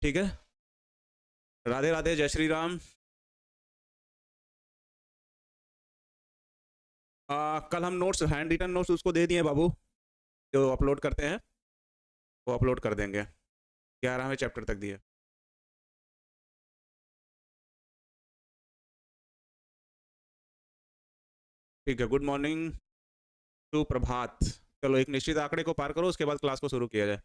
ठीक है। राधे राधे, जय श्री राम। कल हम नोट्स, हैंड रिटन नोट्स उसको दे दिए बाबू, जो अपलोड करते हैं वो अपलोड कर देंगे। 11वें चैप्टर तक दिए। ठीक है, गुड मॉर्निंग, सुप्रभात। चलो एक निश्चित आंकड़े को पार करो, उसके बाद क्लास को शुरू किया जाए।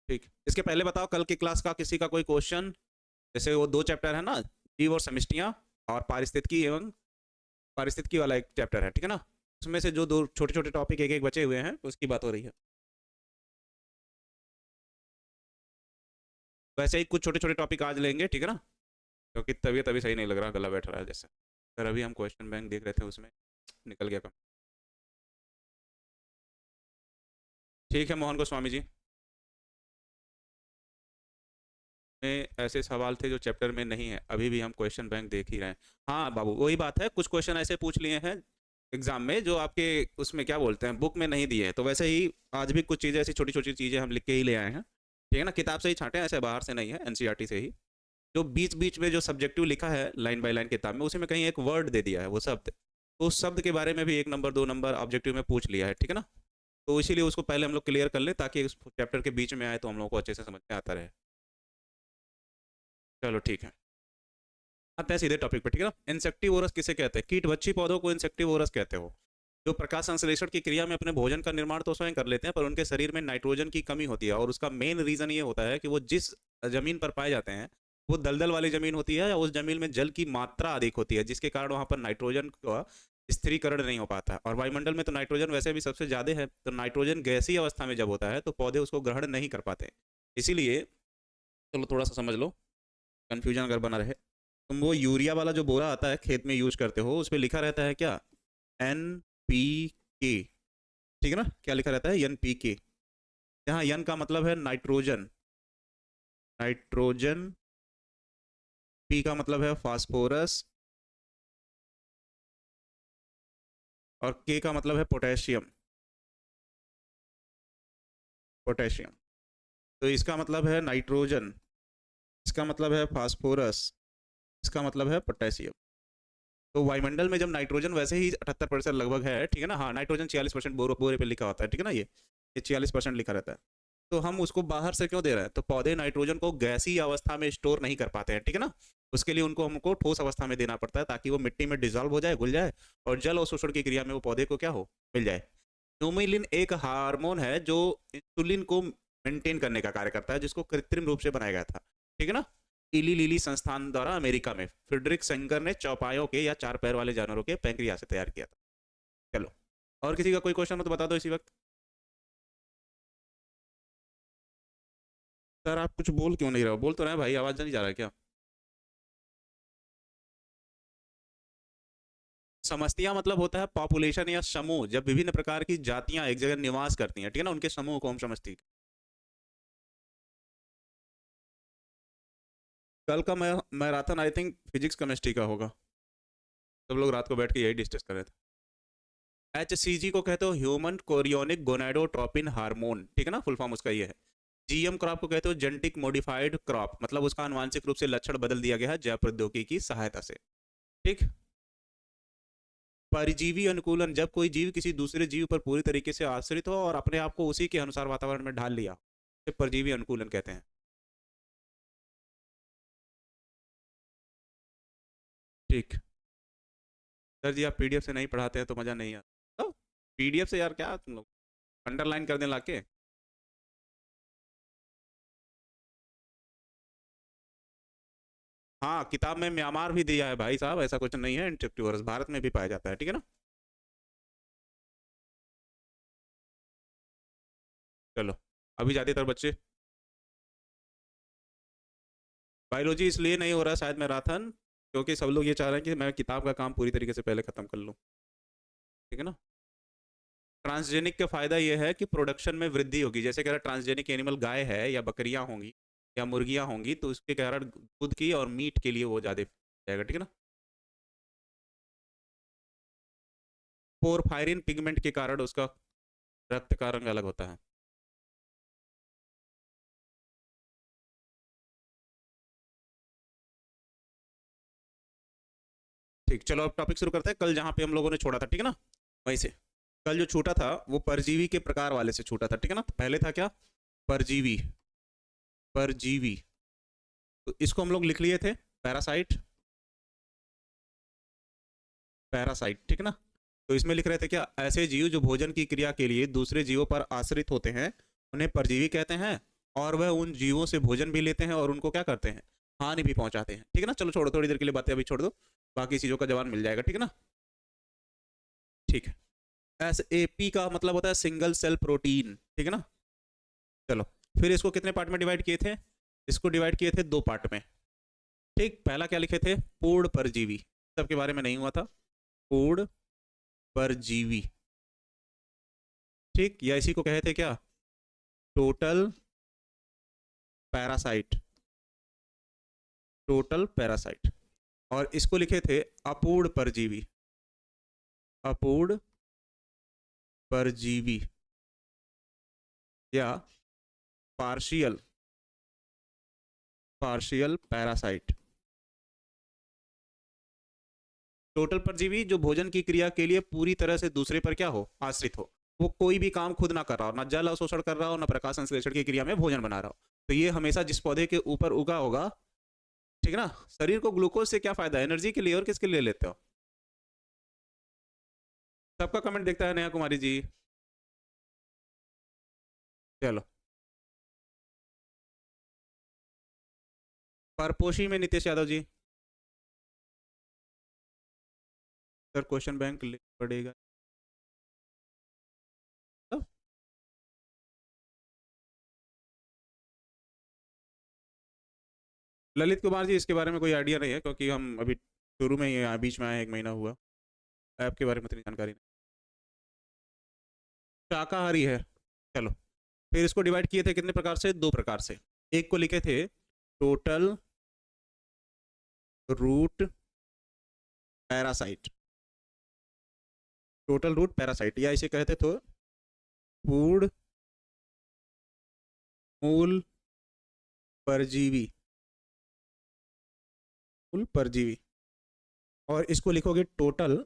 ठीक, इसके पहले बताओ कल की क्लास का किसी का कोई क्वेश्चन? जैसे वो 2 चैप्टर है ना, जीव और समष्टियाँ, और पारिस्थितिकी एवं पारिस्थितिकी वाला एक चैप्टर है, ठीक है ना। उसमें से जो 2 छोटे छोटे टॉपिक एक एक बचे हुए हैं उसकी बात हो रही है। वैसे ही कुछ छोटे छोटे टॉपिक आज लेंगे, ठीक है ना, क्योंकि तबीयत अभी सही नहीं लग रहा, गला बैठ रहा है जैसे। सर अभी हम क्वेश्चन बैंक देख रहे थे, उसमें निकल गया काम। ठीक है मोहन गोस्वामी जी, में ऐसे सवाल थे जो चैप्टर में नहीं है, अभी भी हम क्वेश्चन बैंक देख ही रहे हैं। हाँ बाबू, वही बात है, कुछ क्वेश्चन ऐसे पूछ लिए हैं एग्जाम में जो आपके उसमें क्या बोलते हैं बुक में नहीं दिए हैं, तो वैसे ही आज भी कुछ चीज़ें, ऐसी छोटी छोटी चीज़ें हम लिख के ही ले आए हैं, ठीक है ना। किताब से ही छांटे हैं, ऐसे बाहर से नहीं है, एनसीईआरटी से ही। जो बीच बीच में जो सब्जेक्टिव लिखा है लाइन बाय लाइन किताब में, उसी में कहीं एक वर्ड दे दिया है, वो शब्द, तो उस शब्द के बारे में भी 1 नंबर 2 नंबर ऑब्जेक्टिव में पूछ लिया है, ठीक है ना। तो इसीलिए उसको पहले हम लोग क्लियर कर लें, ताकि उस चैप्टर के बीच में आए तो हम लोग को अच्छे से समझ में आता रहे। चलो ठीक है, आते हैं सीधे टॉपिक पे, ठीक है ना। इंसेक्टिवोरस किसे कहते हैं? कीटभक्षी पौधों को इंसेक्टिवोरस कहते हो। जो प्रकाश संश्लेषण की क्रिया में अपने भोजन का निर्माण तो स्वयं कर लेते हैं, पर उनके शरीर में नाइट्रोजन की कमी होती है, और उसका मेन रीजन ये होता है कि वो जिस जमीन पर पाए जाते हैं, वो दलदल वाली जमीन होती है, या उस जमीन में जल की मात्रा अधिक होती है, जिसके कारण वहां पर नाइट्रोजन का स्थिरीकरण नहीं हो पाता। और वायुमंडल में तो नाइट्रोजन वैसे भी सबसे ज्यादा है, तो नाइट्रोजन गैसीय अवस्था में जब होता है तो पौधे उसको ग्रहण नहीं कर पाते। इसीलिए, चलो थोड़ा सा समझ लो, कंफ्यूजन अगर बना रहे, तुम वो यूरिया वाला जो बोरा आता है खेत में यूज करते हो, उस पर लिखा रहता है क्या? NPK, ठीक है ना। क्या लिखा रहता है? NPK। यहाँ यन का मतलब है नाइट्रोजन, नाइट्रोजन, पी का मतलब है फास्फोरस, और के का मतलब है पोटेशियम, पोटेशियम। तो इसका मतलब है नाइट्रोजन, इसका मतलब है फास्फोरस, इसका मतलब है पोटेशियम। तो वायुमंडल में जब नाइट्रोजन वैसे ही 78% लगभग है, ठीक है ना। हाँ, नाइट्रोजन 46% बोरे पे लिखा होता है, ठीक है ना। ये 46% लिखा रहता है। तो हम उसको बाहर से क्यों दे रहे हैं? तो पौधे नाइट्रोजन को गैसीय अवस्था में स्टोर नहीं कर पाते हैं, ठीक है ना। उसके लिए उनको हमको ठोस अवस्था में देना पड़ता है, ताकि वो मिट्टी में डिजॉल्व हो जाए, घुल जाए, और जल अवशोषण की क्रिया में वो पौधे को क्या हो, मिल जाए। नोमिलिन एक हार्मोन है जो इंसुलिन को मेंटेन करने का कार्य करता है, जिसको कृत्रिम रूप से बनाया गया था, ठीक है ना। इली लिली संस्थान द्वारा अमेरिका में फ्रेडरिक सेंगर ने चौपायों के या 4 पैर वाले जानवरों के पैंक्रियाज से तैयार किया था। चलो, और किसी का कोई क्वेश्चन हो तो बता दो इसी वक्त। सर आप कुछ बोल क्यों नहीं रहे हो? बोल तो रहे हैं भाई, आवाज नहीं जा रहा है क्या? समस्तिया मतलब होता है पॉपुलेशन या समूह, जब विभिन्न प्रकार की जातियां एक जगह निवास करती हैं, ठीक है ना, उनके समूह को हम समझती। कल का marathon I think physics chemistry का होगा, सब लोग रात को बैठ के यही डिस्कस कर रहे थे। HCG को कहते हो ह्यूमन कोरियोनिक गोनाडोट्रोपिन हार्मोन, ठीक है ना, फुल फॉर्म उसका ये है। GM क्रॉप को कहते हो जेनेटिक मॉडिफाइड क्रॉप, मतलब उसका आनुवांशिक रूप से लक्षण बदल दिया गया है जैव प्रौद्योगिकी की सहायता से, ठीक। परजीवी अनुकूलन, जब कोई जीव किसी दूसरे जीव पर पूरी तरीके से आश्रित हो और अपने आप को उसी के अनुसार वातावरण में ढाल लिया, इसे परजीवी अनुकूलन कहते हैं, ठीक। सर जी आप PDF से नहीं पढ़ाते हैं तो मजा नहीं आता, तो PDF से यार क्या तुम लोग अंडरलाइन कर दें लाके। हाँ, किताब में म्यांमार भी दिया है भाई साहब, ऐसा कुछ नहीं है, इंसेक्टिवर्स भारत में भी पाया जाता है, ठीक है ना। चलो, अभी ज़्यादातर बच्चे, बायोलॉजी इसलिए नहीं हो रहा शायद मैराथन, क्योंकि सब लोग ये चाह रहे हैं कि मैं किताब का काम पूरी तरीके से पहले ख़त्म कर लूँ, ठीक है ना। ट्रांसजेनिक का फ़ायदा ये है कि प्रोडक्शन में वृद्धि होगी, जैसे कह रहा ट्रांसजेनिक एनिमल गाय है या बकरियाँ होंगी या मुर्गियाँ होंगी, तो उसके कारण दूध की और मीट के लिए वो ज़्यादा जाएगा, ठीक है ना। पोरफायरिन पिगमेंट के कारण उसका रक्त का रंग अलग होता है। ठीक, चलो अब टॉपिक शुरू करते हैं। कल जहाँ पे हम लोगों ने छोड़ा था, ठीक है ना, वहीं से। कल जो छूटा था वो परजीवी के प्रकार वाले से छूटा था, ठीक है ना। तो पहले था क्या, परजीवी, परजीवी, तो इसको हम लोग लिख लिए थे पैरासाइट, पैरासाइट, ठीक है ना। तो इसमें लिख रहे थे क्या, ऐसे जीव जो भोजन की क्रिया के लिए दूसरे जीवों पर आश्रित होते हैं उन्हें परजीवी कहते हैं, और वह उन जीवों से भोजन भी लेते हैं और उनको क्या करते हैं, हानि भी पहुंचाते हैं, ठीक है ना। चलो छोड़ो, थोड़ी देर के लिए बातें अभी छोड़ दो, बाकी चीजों का जवाब मिल जाएगा, ठीक है ना। ठीक है, SAP का मतलब होता है सिंगल सेल प्रोटीन, ठीक है ना। चलो फिर इसको कितने पार्ट में डिवाइड किए थे, इसको डिवाइड किए थे 2 पार्ट में, ठीक। पहला क्या लिखे थे, पूर्ण परजीवी, सबके बारे में नहीं हुआ था, पूर्ण परजीवी, ठीक, या इसी को कहे थे क्या, टोटल पैरासाइट, टोटल पैरासाइट। और इसको लिखे थे अपूर्ण परजीवी, अपूर्ण परजीवी, या पार्शियल, पार्शियल पैरासाइट। टोटल परजीवी जो भोजन की क्रिया के लिए पूरी तरह से दूसरे पर क्या हो, आश्रित हो, वो कोई भी काम खुद ना कर रहा हो, ना जल अवशोषण कर रहा हो, ना प्रकाश संश्लेषण की क्रिया में भोजन बना रहा हो, तो ये हमेशा जिस पौधे के ऊपर उगा होगा, ठीक है ना। शरीर को ग्लूकोज से क्या फायदा है, एनर्जी के लिए, और किसके लिए लेते हो, सबका कमेंट देखता है नया कुमारी जी। चलो, परपोषी में Nitesh Yadav ji, sir question bank लिख पड़ेगा, ललित कुमार जी इसके बारे में कोई आइडिया नहीं है, क्योंकि हम अभी शुरू में ही बीच में आए, 1 महीना हुआ, ऐप के बारे में इतनी जानकारी नहीं, शाकाहारी है। चलो फिर इसको डिवाइड किए थे कितने प्रकार से, 2 प्रकार से। एक को लिखे थे total root parasite, total root parasite, या इसे कहते तो पूर्ण मूल परजीवी, मूल परजीवी। और इसको लिखोगे टोटल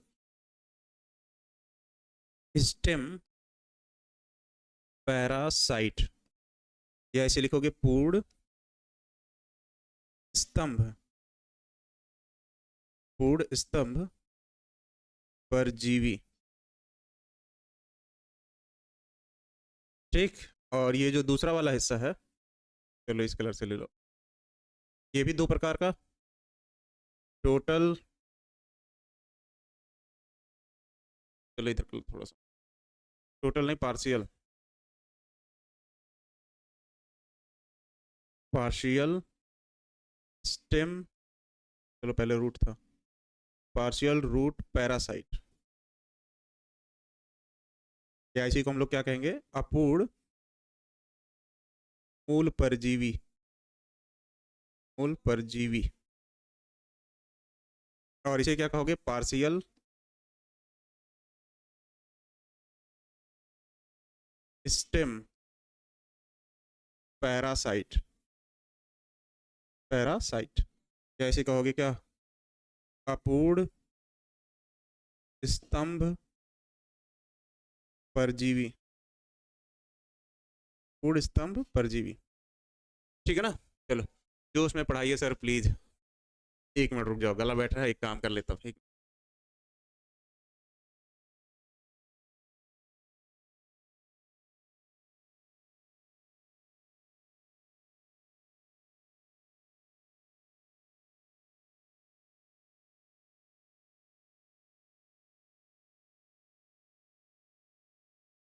स्टेम पैरासाइट, या इसे लिखोगे पूर्ण स्तंभ, पूर्ण स्तंभ परजीवी, ठीक। और ये जो दूसरा वाला हिस्सा है, चलो इस कलर से ले लो, ये भी 2 प्रकार का, टोटल, चलो इधर थोड़ा सा, टोटल नहीं, पार्शियल, पार्शियल स्टेम, चलो पहले रूट था, पार्शियल रूट पैरासाइट, या इसी को हम लोग क्या कहेंगे, अपूर्ण मूल परजीवी, मूल परजीवी। और इसे क्या कहोगे, पार्शियल स्टेम पैरासाइट, पैरासाइट, या इसे कहोगे क्या, अपूर्ण स्तंभ परजीवी, पूर्ण स्तंभ परजीवी, ठीक है ना। चलो जो उसमें पढ़ाइए सर प्लीज, 1 मिनट रुक जाओ, गला बैठ रहा है, एक काम कर लेता हूँ, ठीक।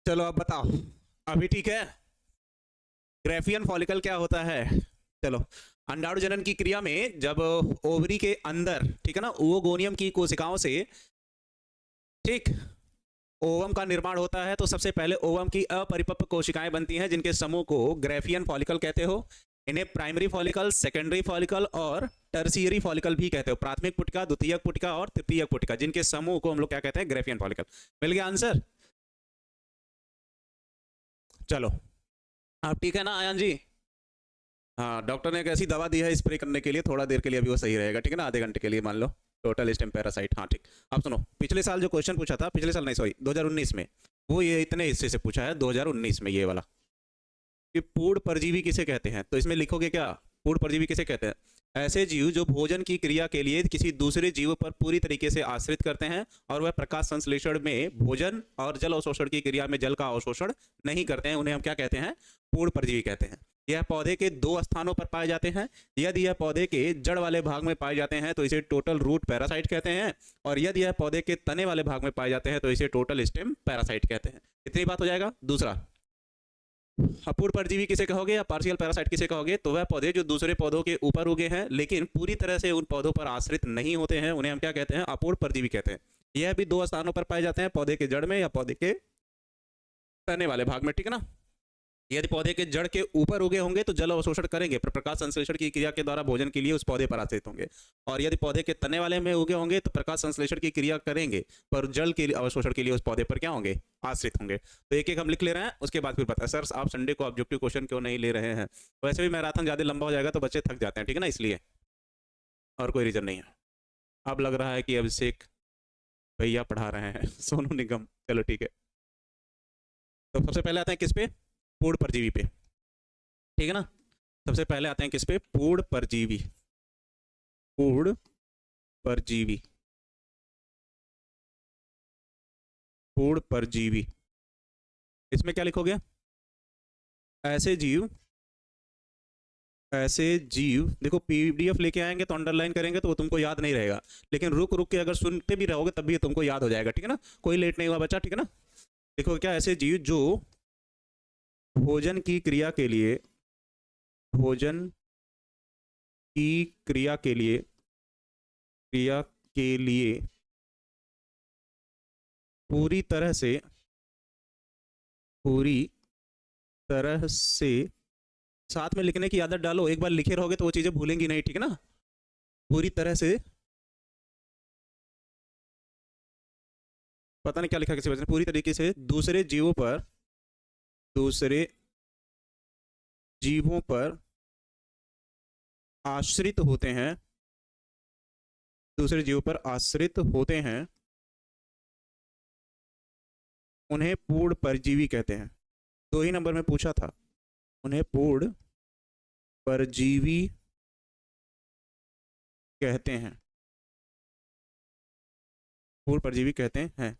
चलो अब बताओ, अभी ठीक है। ग्रेफियन फॉलिकल क्या होता है, चलो अंडाणु जनन की क्रिया में जब ओवरी के अंदर, ठीक है ना, ओवोगोनियम की कोशिकाओं से, ठीक, ओवम का निर्माण होता है, तो सबसे पहले ओवम की अपरिपक्व कोशिकाएं बनती हैं जिनके समूह को ग्रेफियन फॉलिकल कहते हो। इन्हें प्राइमरी फॉलिकल, सेकेंडरी फॉलिकल और टर्शियरी फॉलिकल भी कहते हो, प्राथमिक पुटिका, द्वितीयक पुटिका और तृतीयक पुटिका, जिनके समूह को हम लोग क्या कहते हैं, ग्रेफियन फॉलिकल। मिल गया आंसर। चलो अब ठीक है ना आयन जी, हाँ डॉक्टर ने एक ऐसी दवा दी है स्प्रे करने के लिए, थोड़ा देर के लिए अभी वो सही रहेगा, ठीक है ना, आधे घंटे के लिए मान लो, टोटल स्टेम पैरासाइट, हाँ ठीक। अब सुनो, पिछले साल जो क्वेश्चन पूछा था, पिछले साल नहीं सॉरी 2019 में, वो ये इतने हिस्से से पूछा है 2019 में, ये वाला कि पूर्ण परजीवी किसे कहते हैं। तो इसमें लिखोगे क्या, पूर्ण परजीवी किसे कहते हैं, ऐसे जीव जो भोजन की क्रिया के लिए किसी दूसरे जीव पर पूरी तरीके से आश्रित करते हैं और वह प्रकाश संश्लेषण में भोजन और जल अवशोषण की क्रिया में जल का अवशोषण नहीं करते हैं, उन्हें हम क्या कहते हैं, पूर्ण परजीवी कहते हैं। यह पौधे के 2 स्थानों पर पाए जाते हैं। यदि यह पौधे के जड़ वाले भाग में पाए जाते हैं तो इसे टोटल रूट पैरासाइट कहते हैं, और यदि यह पौधे के तने वाले भाग में पाए जाते हैं तो इसे टोटल स्टेम पैरासाइट कहते हैं। इतनी बात हो जाएगा। दूसरा, अपूर्ण परजीवी किसे कहोगे या पार्शियल पैरासाइट किसे कहोगे, तो वह पौधे जो दूसरे पौधों के ऊपर उगे हैं लेकिन पूरी तरह से उन पौधों पर आश्रित नहीं होते हैं, उन्हें हम क्या कहते हैं, अपूर्ण परजीवी कहते हैं। यह भी 2 स्थानों पर पाए जाते हैं, पौधे के जड़ में या पौधे के तने वाले भाग में, ठीक है ना। यदि पौधे के जड़ के ऊपर उगे होंगे तो जल अवशोषण करेंगे, पर प्रकाश संश्लेषण की क्रिया के द्वारा भोजन के लिए उस पौधे पर आश्रित होंगे। और यदि पौधे के तने वाले में उगे होंगे तो प्रकाश संश्लेषण की क्रिया करेंगे पर जल के अवशोषण के लिए उस पौधे पर क्या होंगे, आश्रित होंगे। तो एक एक हम लिख ले रहे हैं, उसके बाद फिर पता है सर आप संडे को ऑब्जेक्टिव क्वेश्चन क्यों नहीं ले रहे हैं। वैसे भी मैराथन ज़्यादा लंबा हो जाएगा तो बच्चे थक जाते हैं, ठीक है ना, इसलिए, और कोई रीज़न नहीं है। अब लग रहा है कि अभिषेक भैया पढ़ा रहे हैं सोनू निगम, चलो ठीक है। तो सबसे पहले आते हैं किस पे, पूर्ण परजीवी पे, ठीक है ना। सबसे पहले आते हैं किस पे, पूर्ण परजीवी, पूर्ण परजीवी, पूर्ण परजीवी। इसमें क्या लिखोगे, ऐसे जीव, ऐसे जीव, देखो पीडीएफ लेके आएंगे तो अंडरलाइन करेंगे तो वो तुमको याद नहीं रहेगा, लेकिन रुक रुक के अगर सुनते भी रहोगे तब भी तुमको याद हो जाएगा, ठीक है ना। कोई लेट नहीं हुआ बच्चा, ठीक है ना। देखो क्या, ऐसे जीव जो भोजन की क्रिया के लिए, भोजन की क्रिया के लिए, क्रिया के लिए पूरी तरह से, पूरी तरह से, साथ में लिखने की आदत डालो, एक बार लिखे रहोगे तो वो चीजें भूलेंगी नहीं, ठीक है ना। पूरी तरह से, पता नहीं क्या लिखा किसी वजह से, पूरी तरीके से दूसरे जीवों पर, दूसरे जीवों पर आश्रित होते हैं, दूसरे जीवों पर आश्रित होते हैं, उन्हें पूर्ण परजीवी कहते हैं। 2 ही नंबर में पूछा था, उन्हें पूर्ण परजीवी कहते हैं, पूर्ण परजीवी कहते हैं।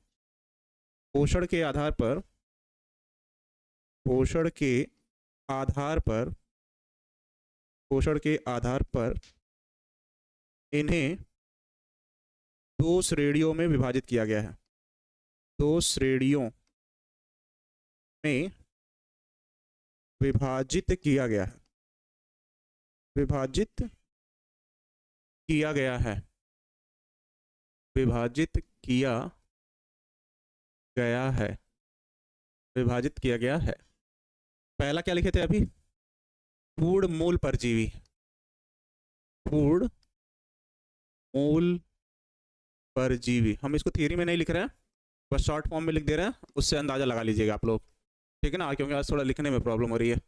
पोषण के आधार पर, पोषण के आधार पर, पोषण के आधार पर इन्हें 2 श्रेणियों में विभाजित किया गया है, 2 श्रेणियों में विभाजित किया गया है, विभाजित किया गया है, विभाजित किया गया है, विभाजित किया गया है। पहला क्या लिखे थे अभी, पूर्ण मूल परजीवी, पूर्ण मूल परजीवी। हम इसको थियरी में नहीं लिख रहे हैं, बस शॉर्ट फॉर्म में लिख दे रहे हैं, उससे अंदाजा लगा लीजिएगा आप लोग, ठीक है ना, क्योंकि आज थोड़ा लिखने में प्रॉब्लम हो रही है।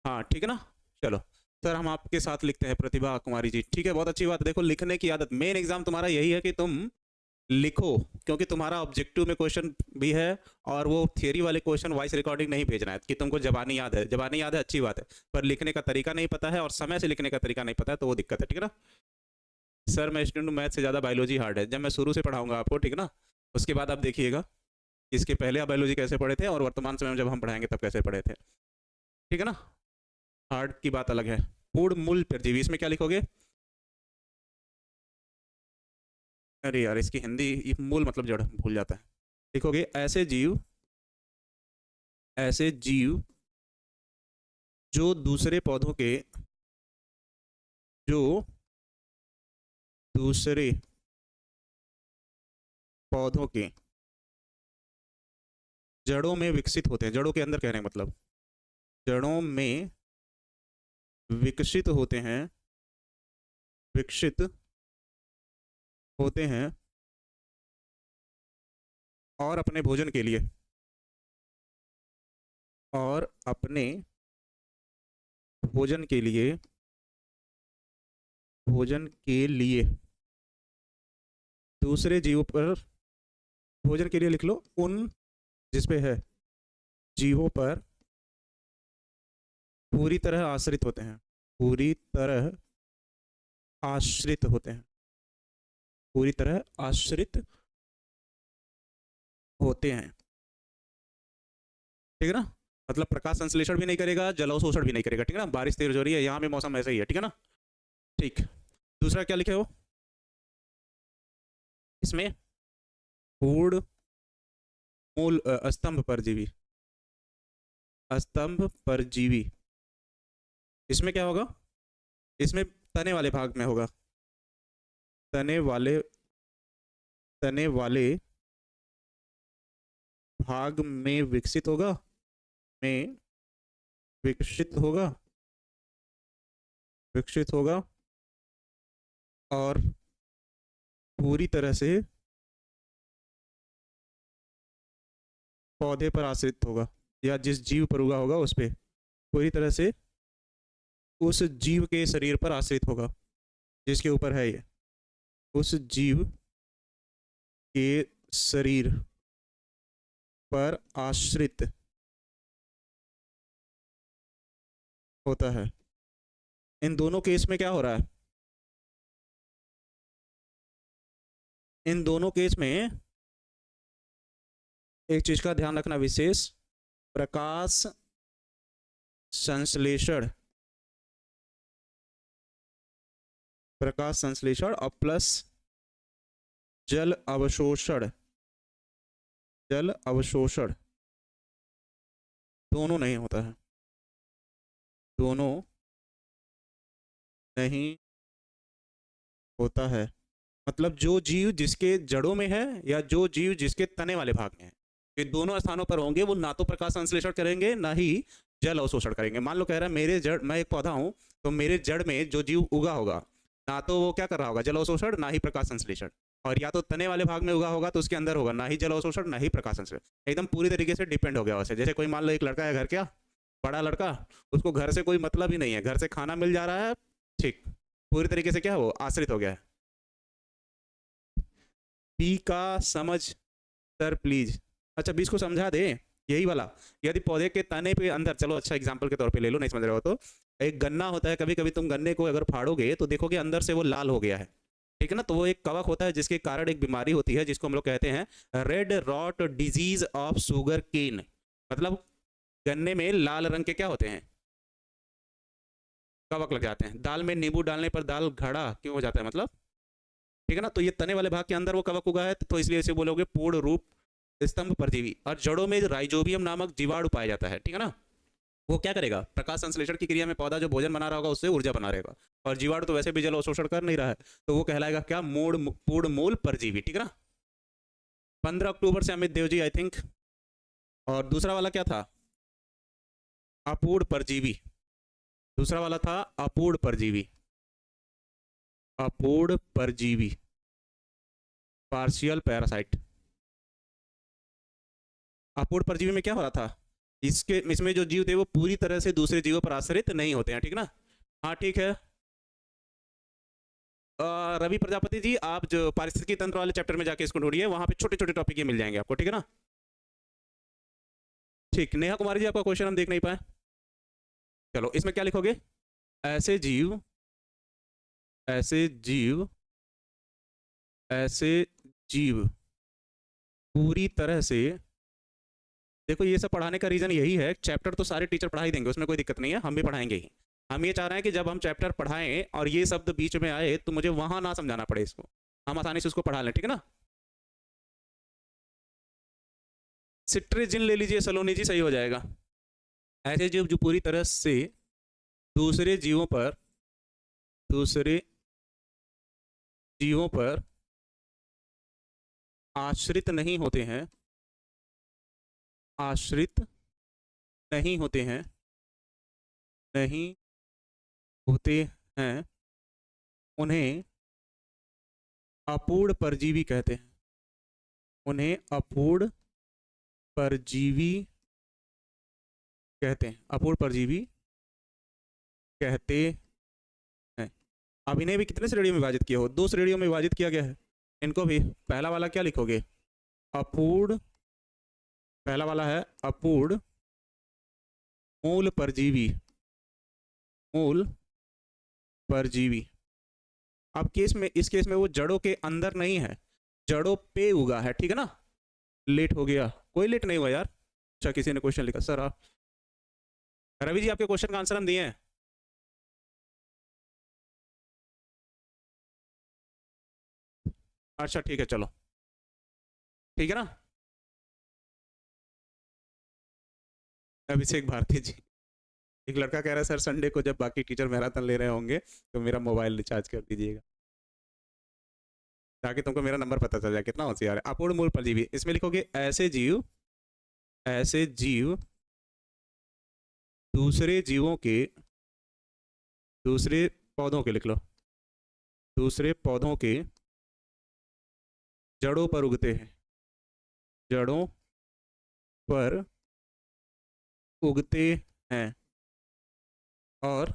हाँ ठीक है ना। चलो सर हम आपके साथ लिखते हैं, प्रतिभा कुमारी जी, ठीक है, बहुत अच्छी बात। देखो लिखने की आदत, मेन एग्जाम तुम्हारा यही है कि तुम लिखो, क्योंकि तुम्हारा ऑब्जेक्टिव में क्वेश्चन भी है और वो थियरी वाले क्वेश्चन वॉइस रिकॉर्डिंग नहीं भेजना है कि तुमको जबानी याद है, जबानी याद है अच्छी बात है, पर लिखने का तरीका नहीं पता है और समय से लिखने का तरीका नहीं पता है तो वो दिक्कत है, ठीक है ना। सर मैं स्टूडेंट हूँ, मैथ से ज़्यादा बायोलॉजी हार्ड है, जब मैं शुरू से पढ़ाऊंगा आपको, ठीक है ना, उसके बाद आप देखिएगा इसके पहले आप बायोलॉजी कैसे पढ़े थे और वर्तमान समय में जब हम पढ़ाएंगे तब कैसे पढ़े थे, ठीक है ना। हार्ड की बात अलग है। पूर्ण मूल परजीवी, इसमें क्या लिखोगे, अरे यार इसकी हिंदी, ये मूल मतलब जड़ भूल जाता है, लिखोगे ऐसे जीव, ऐसे जीव जो दूसरे पौधों के, जो दूसरे पौधों के जड़ों में विकसित होते हैं, जड़ों के अंदर कह रहे हैं मतलब, जड़ों में विकसित होते हैं, विकसित होते हैं और अपने भोजन के लिए, और अपने भोजन के लिए भोजन के लिए दूसरे जीवों पर, भोजन के लिए लिख लो, उन जिसपे है जीवों पर पूरी तरह आश्रित होते हैं, पूरी तरह आश्रित होते हैं, पूरी तरह आश्रित होते हैं। ठीक है ना, मतलब प्रकाश संश्लेषण भी नहीं करेगा, जल अवशोषण भी नहीं करेगा। ठीक है ना, बारिश तेज हो रही है, यहाँ भी मौसम ऐसा ही है। ठीक है ना, ठीक। दूसरा क्या लिखे हो इसमें, पूर्ण मूल स्तंभ परजीवी, स्तंभ परजीवी। इसमें क्या होगा, इसमें तने वाले भाग में होगा, तने वाले, तने वाले भाग में विकसित होगा, में विकसित होगा, विकसित होगा और पूरी तरह से पौधे पर आश्रित होगा, या जिस जीव पर उगा होगा उस पर पूरी तरह से उस जीव के शरीर पर आश्रित होगा जिसके ऊपर है ये, उस जीव के शरीर पर आश्रित होता है। इन दोनों केस में क्या हो रहा है, इन दोनों केस में एक चीज का ध्यान रखना विशेष, प्रकाश संश्लेषण, प्रकाश संश्लेषण और प्लस जल अवशोषण, जल अवशोषण दोनों नहीं होता है, दोनों नहीं होता है। मतलब जो जीव जिसके जड़ों में है या जो जीव जिसके तने वाले भाग में है, ये दोनों स्थानों पर होंगे, वो ना तो प्रकाश संश्लेषण करेंगे ना ही जल अवशोषण करेंगे। मान लो कह रहा है मेरे जड़, मैं एक पौधा हूं, तो मेरे जड़ में जो जीव उगा होगा ना तो वो क्या कर रहा होगा, जल अवशोषण, ना ही प्रकाश संश्लेषण। और या तो तने वाले भाग में उगा होगा तो उसके अंदर होगा ना ही जल अवशोषण ना ही प्रकाश संश्लेषण। एकदम पूरी तरीके से डिपेंड हो गया वैसे। जैसे कोई मान लो एक लड़का है घर का, बड़ा लड़का, उसको घर से कोई मतलब ही नहीं है, घर से खाना मिल जा रहा है, ठीक, पूरी तरीके से क्या वो आश्रित हो गया है। बी का समझ सर प्लीज, अच्छा बीस को समझा दे, यही वाला। यदि पौधे के तने पे अंदर, चलो अच्छा एग्जांपल के तौर पे ले लो, नहीं समझ रहे हो तो, एक गन्ना होता है, कभी कभी तुम गन्ने को अगर फाड़ोगे तो देखोगे अंदर से वो लाल हो गया है। ठीक है ना, तो वो एक कवक होता है जिसके कारण एक बीमारी होती है जिसको हम लोग कहते हैं red rot disease of sugarcane. मतलब गन्ने में लाल रंग के क्या होते हैं, कवक लग जाते हैं। दाल में नींबू डालने पर दाल घड़ा क्यों हो जाता है, मतलब। ठीक है ना, तो ये तने वाले भाग के अंदर वो कवक उगा है, तो इसलिए इसे बोलोगे पूर्ण रूप स्तंभ परजीवी। और जड़ों में राइजोबियम नामक जीवाणु पाया जाता है। ठीक है ना, वो क्या करेगा, प्रकाश संश्लेषण की क्रिया में पौधा जो भोजन बना रहा होगा उससे ऊर्जा बना रहेगा। और जीवाणु तो वैसे भी जल अवशोषण कर नहीं रहा है, तो वो कहलाएगा क्या, मूड पूर्ण मूल परजीवी। ठीक है ना, 15 अक्टूबर से अमित देव जी आई थिंक। और दूसरा वाला क्या था, अपूर्ण परजीवी। दूसरा वाला था अपूर्ण परजीवी, अपूर्ण परजीवी, पार्शियल पैरासाइट। अपूर्ण परजीवी में क्या हो रहा था, इसके इसमें जो जीव थे वो पूरी तरह से दूसरे जीवों पर आश्रित नहीं होते हैं। ठीक ना, हाँ ठीक है। रवि प्रजापति जी, आप जो पारिस्थितिकी तंत्र वाले चैप्टर में जाके इसको ढूंढिए, वहां पे छोटे छोटे टॉपिक ये मिल जाएंगे आपको। ठीक है ना, ठीक। नेहा कुमारी जी, आपका क्वेश्चन हम देख नहीं पाए, चलो इसमें क्या लिखोगे, ऐसे जीव, ऐसे जीव, ऐसे जीव पूरी तरह से, देखो ये सब पढ़ाने का रीजन यही है, चैप्टर तो सारे टीचर पढ़ा ही देंगे, उसमें कोई दिक्कत नहीं है, हम भी पढ़ाएंगे ही। हम ये चाह रहे हैं कि जब हम चैप्टर पढ़ाएं और ये शब्द बीच में आए तो मुझे वहां ना समझाना पड़े इसको, हम आसानी से उसको पढ़ा लें। ठीक है ना, सिट्रेजिन ले लीजिए सलोनी जी, सही हो जाएगा। ऐसे जीव जो पूरी तरह से दूसरे जीवों पर, दूसरे जीवों पर आश्रित नहीं होते हैं, आश्रित नहीं होते हैं, नहीं होते हैं, उन्हें अपूर्ण परजीवी कहते हैं, उन्हें अपूर्ण परजीवी कहते हैं, अपूर्ण परजीवी कहते हैं। अब इन्हें भी कितने श्रेणियों में विभाजित किया हो? 2 श्रेणियों में विभाजित किया गया है इनको भी। पहला वाला क्या लिखोगे? अपूर्ण, पहला वाला है अपूर्ण मूल परजीवी, मूल परजीवी। अब केस में, इस केस में वो जड़ों के अंदर नहीं है, जड़ों पे उगा है, ठीक है ना। लेट हो गया, कोई लेट नहीं हुआ यार। अच्छा किसी ने क्वेश्चन लिखा सर आप, रवि जी आपके क्वेश्चन का आंसर हम दिए हैं। अच्छा ठीक है चलो, ठीक है ना। अभिषेक भारती जी, एक लड़का कह रहा है सर संडे को जब बाकी टीचर मैराथन ले रहे होंगे तो मेरा मोबाइल रिचार्ज कर दीजिएगा ताकि तुमको मेरा नंबर पता चल जाए। कितना होशियार है। अपूर्ण मूल परजीवी, इसमें लिखोगे ऐसे जीव, ऐसे जीव दूसरे जीवों के, दूसरे पौधों के लिख लो, दूसरे पौधों के जड़ों पर उगते हैं, जड़ों पर उगते हैं और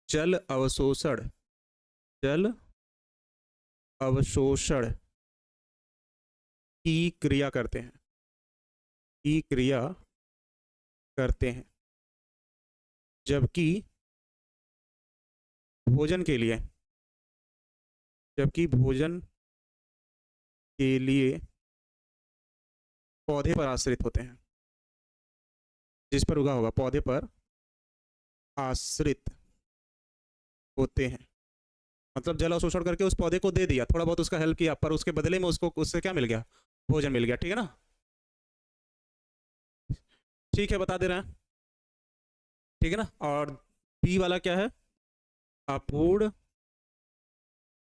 जल अवशोषण, जल अवशोषण की क्रिया करते हैं, की क्रिया करते हैं। जबकि भोजन के लिए, जबकि भोजन के लिए पौधे पर आश्रित होते हैं, जिस पर उगा होगा पौधे पर आश्रित होते हैं। मतलब जल अवशोषण करके उस पौधे को दे दिया, थोड़ा बहुत उसका हेल्प किया, पर उसके बदले में उसको, उससे क्या मिल गया? भोजन मिल गया, ठीक है ना। ठीक है बता दे रहे हैं, ठीक है ना। और बी वाला क्या है? अपूर्ण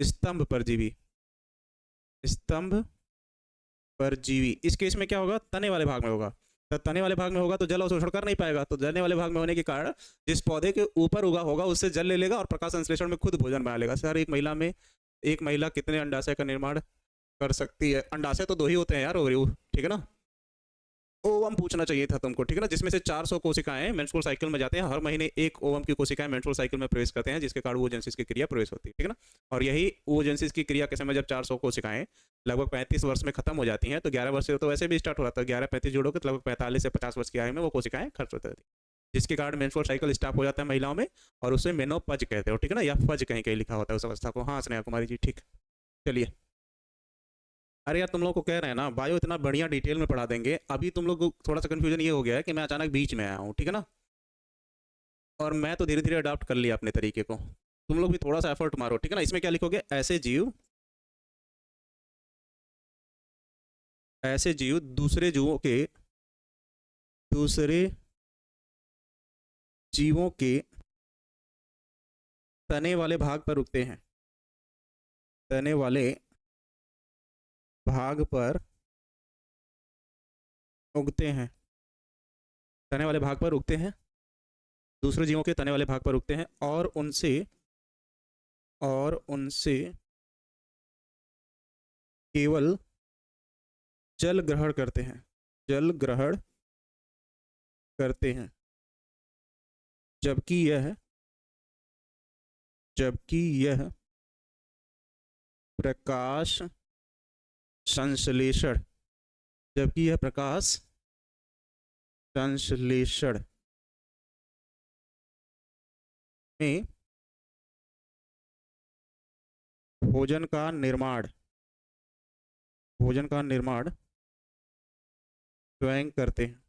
स्तंभ परजीवी, स्तंभ परजीवी। इस केस में क्या होगा? तने वाले भाग में होगा। तो तने वाले भाग में होगा तो जल अवशोषण कर नहीं पाएगा, तो तने वाले भाग में होने के कारण जिस पौधे के ऊपर उगा होगा उससे जल ले लेगा और प्रकाश संश्लेषण में खुद भोजन बना लेगा। सर एक महिला में, एक महिला कितने अंडाशय का निर्माण कर सकती है? अंडाशय तो 2 ही होते हैं यार, ओवरी, ठीक है ना। ओवम पूछना चाहिए था तुमको, ठीक है ना, जिसमें से 400 कोशिकाएं मेंस्ट्रुअल साइकिल में जाते हैं, हर महीने एक ओवम की कोशिकाएं मेंस्ट्रुअल साइकिल में प्रवेश करते हैं, जिसके कारण ओजेंसिस की क्रिया प्रवेश होती है, ठीक है ना। और यही ओजेंसिस की क्रिया के समय जब 400 कोशिकाएं लगभग 35 वर्ष में खत्म हो जाती हैं, तो 11 वर्ष से तो वैसे भी स्टार्ट हो रहा था, 11-35 जोड़ों के तो लगभग 45 से 50 वर्ष की आयु में वो कोशिकाएं खर्च होती थी, जिसके कारण मेंस्ट्रुअल साइकिल स्टॉप हो जाता है महिलाओं में, और उसे मेनोपज कहते हो, ठीक है ना, या फज कहीं कहीं लिखा होता है उस अवस्था को। हाँ स्नेहा कुमारी जी, ठीक। चलिए, अरे यार तुम लोग को कह रहे हैं ना बायो इतना बढ़िया डिटेल में पढ़ा देंगे, अभी तुम लोग को थोड़ा सा कंफ्यूजन ये हो गया है कि मैं अचानक बीच में आया हूँ, ठीक है ना। और मैं तो धीरे धीरे अडॉप्ट कर लिया अपने तरीके को, तुम लोग भी थोड़ा सा एफर्ट मारो, ठीक है ना। इसमें क्या लिखोगे? ऐसे जीव, ऐसे जीव दूसरे जीवों के, दूसरे जीवों के तने वाले भाग पर उगते हैं, तने वाले भाग पर उगते हैं, तने वाले भाग पर उगते हैं, दूसरे जीवों के तने वाले भाग पर उगते हैं और उनसे केवल जल ग्रहण करते हैं, जल ग्रहण करते हैं। जबकि यह, जबकि यह प्रकाश संश्लेषण, जबकि यह प्रकाश संश्लेषण में भोजन का निर्माण, भोजन का निर्माण स्वयं करते हैं,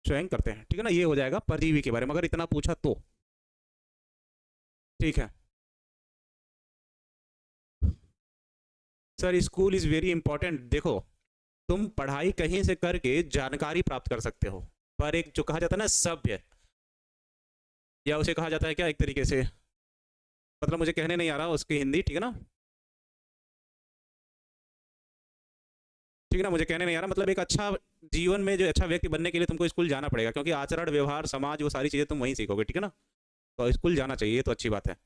स्वयं करते हैं, ठीक है ना। ये हो जाएगा परजीवी के बारे में, अगर इतना पूछा तो, ठीक है। Sir school is very important. देखो तुम पढ़ाई कहीं से करके जानकारी प्राप्त कर सकते हो, पर एक जो कहा जाता है ना सभ्य, या उसे कहा जाता है क्या एक तरीके से, मतलब मुझे कहने नहीं आ रहा उसकी हिंदी, ठीक है ना, ठीक है ना, मुझे कहने नहीं आ रहा, मतलब एक अच्छा जीवन में जो अच्छा व्यक्ति बनने के लिए तुमको स्कूल जाना पड़ेगा, क्योंकि आचरण व्यवहार समाज वो सारी चीजें तुम वहीं सीखोगे, ठीक है ना। तो स्कूल जाना चाहिए, ये तो अच्छी बात है।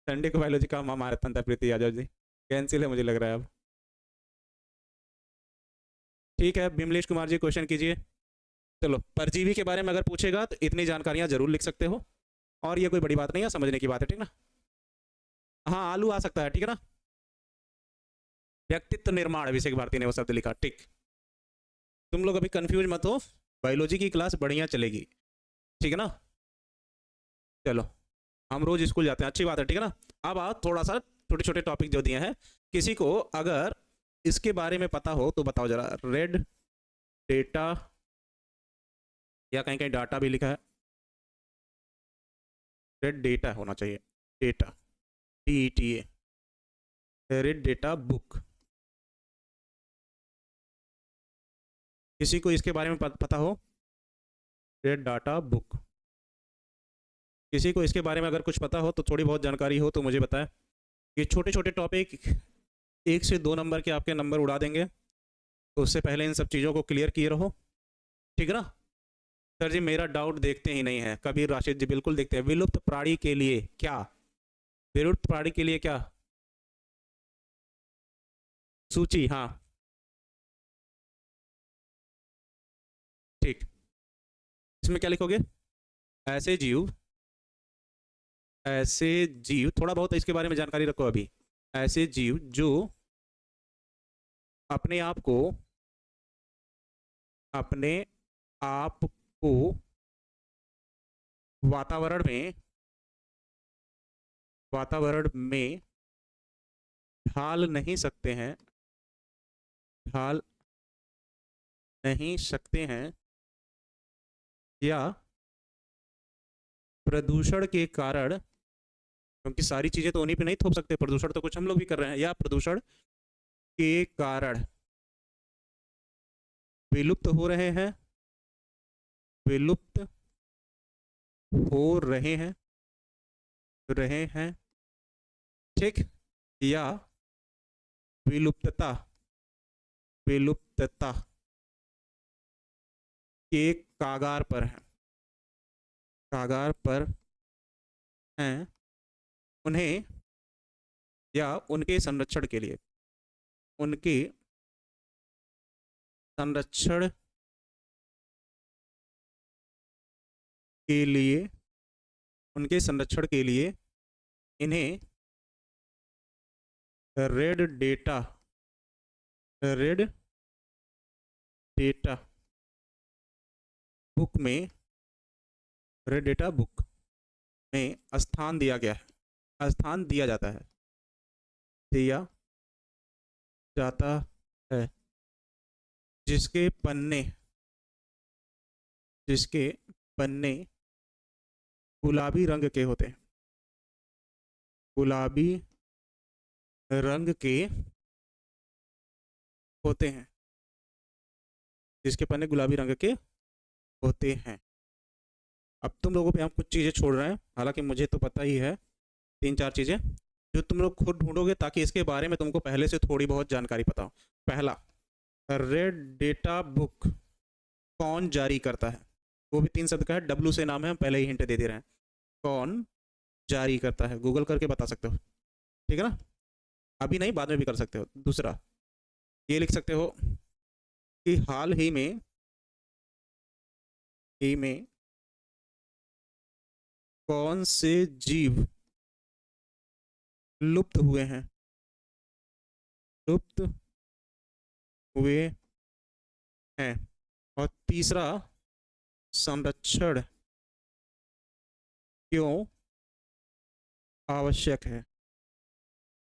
संडे को बायोलॉजी का मैराथन था प्रीति यादव जी, कैंसिल है मुझे लग रहा है अब। ठीक है बिमलेश कुमार जी, क्वेश्चन कीजिए। चलो, परजीवी के बारे में अगर पूछेगा तो इतनी जानकारियां जरूर लिख सकते हो, और ये कोई बड़ी बात नहीं है, समझने की बात है, ठीक ना। हाँ, आलू आ सकता है, ठीक है ना। व्यक्तित्व निर्माण, अभिषेक भारती ने वो शब्द लिखा, ठीक। तुम लोग अभी कंफ्यूज मत हो, बायोलॉजी की क्लास बढ़िया चलेगी, ठीक है ना। चलो, हम रोज स्कूल जाते हैं, अच्छी बात है, ठीक है ना। अब आओ, थोड़ा सा छोटे छोटे टॉपिक जो दिए हैं, किसी को अगर इसके बारे में पता हो तो बताओ जरा। रेड डेटा, या कहीं कहीं डाटा भी लिखा है, रेड डेटा होना चाहिए, data, DETA, red data book. किसी को इसके बारे में पता हो, रेड डाटा बुक। किसी को इसके बारे में अगर कुछ पता हो तो, थोड़ी बहुत जानकारी हो तो मुझे बताएं। ये छोटे छोटे टॉपिक 1 से 2 नंबर के आपके नंबर उड़ा देंगे, तो उससे पहले इन सब चीज़ों को क्लियर किए रहो, ठीक है ना। सर जी मेरा डाउट देखते ही नहीं है, कबीर राशिद जी बिल्कुल देखते हैं। विलुप्त प्राणी के लिए क्या, विलुप्त प्राणी के लिए क्या, सूची, हाँ ठीक। इसमें क्या लिखोगे, ऐसे जीव, ऐसे जीव, थोड़ा बहुत इसके बारे में जानकारी रखो अभी। ऐसे जीव जो अपने आप को, अपने आप को वातावरण में, वातावरण में ढाल नहीं सकते हैं, ढाल नहीं सकते हैं, या प्रदूषण के कारण, क्योंकि सारी चीजें तो उन्हीं पे नहीं थोप सकते, प्रदूषण तो कुछ हम लोग भी कर रहे हैं, या प्रदूषण के कारण विलुप्त हो रहे हैं, विलुप्त हो रहे हैं, ठीक, या विलुप्तता, विलुप्तता के कागार पर हैं, कागार पर हैं, उन्हें, या उनके संरक्षण के लिए, उनके संरक्षण के लिए, उनके संरक्षण के लिए इन्हें red data, red data book में, रेड डेटा बुक में स्थान दिया गया है, स्थान दिया जाता है, दिया जाता है, जिसके पन्ने, जिसके पन्ने गुलाबी रंग के होते हैं, गुलाबी रंग के होते हैं, जिसके पन्ने गुलाबी रंग के होते हैं। अब तुम लोगों पे हम कुछ चीज़ें छोड़ रहे हैं, हालांकि मुझे तो पता ही है, 3-4 चीज़ें जो तुम लोग खुद ढूंढोगे, ताकि इसके बारे में तुमको पहले से थोड़ी बहुत जानकारी पता हो। पहला, रेड डेटा बुक कौन जारी करता है, वो भी 3 शब्द का है, W से नाम है, हम पहले ही हिंट दे दे रहे हैं। कौन जारी करता है, गूगल करके बता सकते हो, ठीक है ना, अभी नहीं बाद में भी कर सकते हो। दूसरा, ये लिख सकते हो कि हाल ही में कौन से जीव लुप्त हुए हैं, लुप्त हुए हैं। और तीसरा, संरक्षण क्यों आवश्यक है।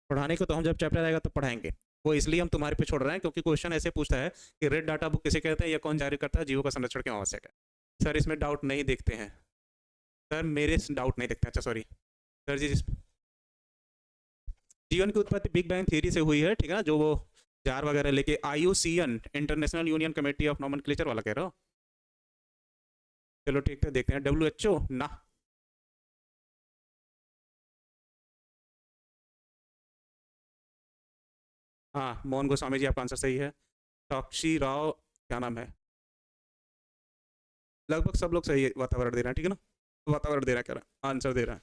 पढ़ाने को तो हम जब चैप्टर आएगा तो पढ़ाएंगे, वो इसलिए हम तुम्हारे पे छोड़ रहे हैं क्योंकि क्वेश्चन ऐसे पूछता है कि रेड डाटा बुक किसे कहते हैं, या कौन जारी करता है, जीवों का संरक्षण क्यों आवश्यक है। सर इसमें डाउट नहीं देखते हैं, सर मेरे डाउट नहीं देखते हैं, अच्छा सॉरी सर जी। जीवन की उत्पत्ति बिग बैंग थ्योरी से हुई है, ठीक है ना, जो वो जार वगैरह लेके, IUCN, international union committee of nomenclature वाला कह रहे हो। चलो ठीक है, देखते हैं। WHO ना, हाँ मोहन गोस्वामी जी, आपका आंसर सही है। साक्षी राव, क्या नाम है, लगभग सब लोग सही है, वातावरण दे रहे हैं, ठीक है ना, वातावरण दे रहा है, कह रहा है आंसर दे रहा है।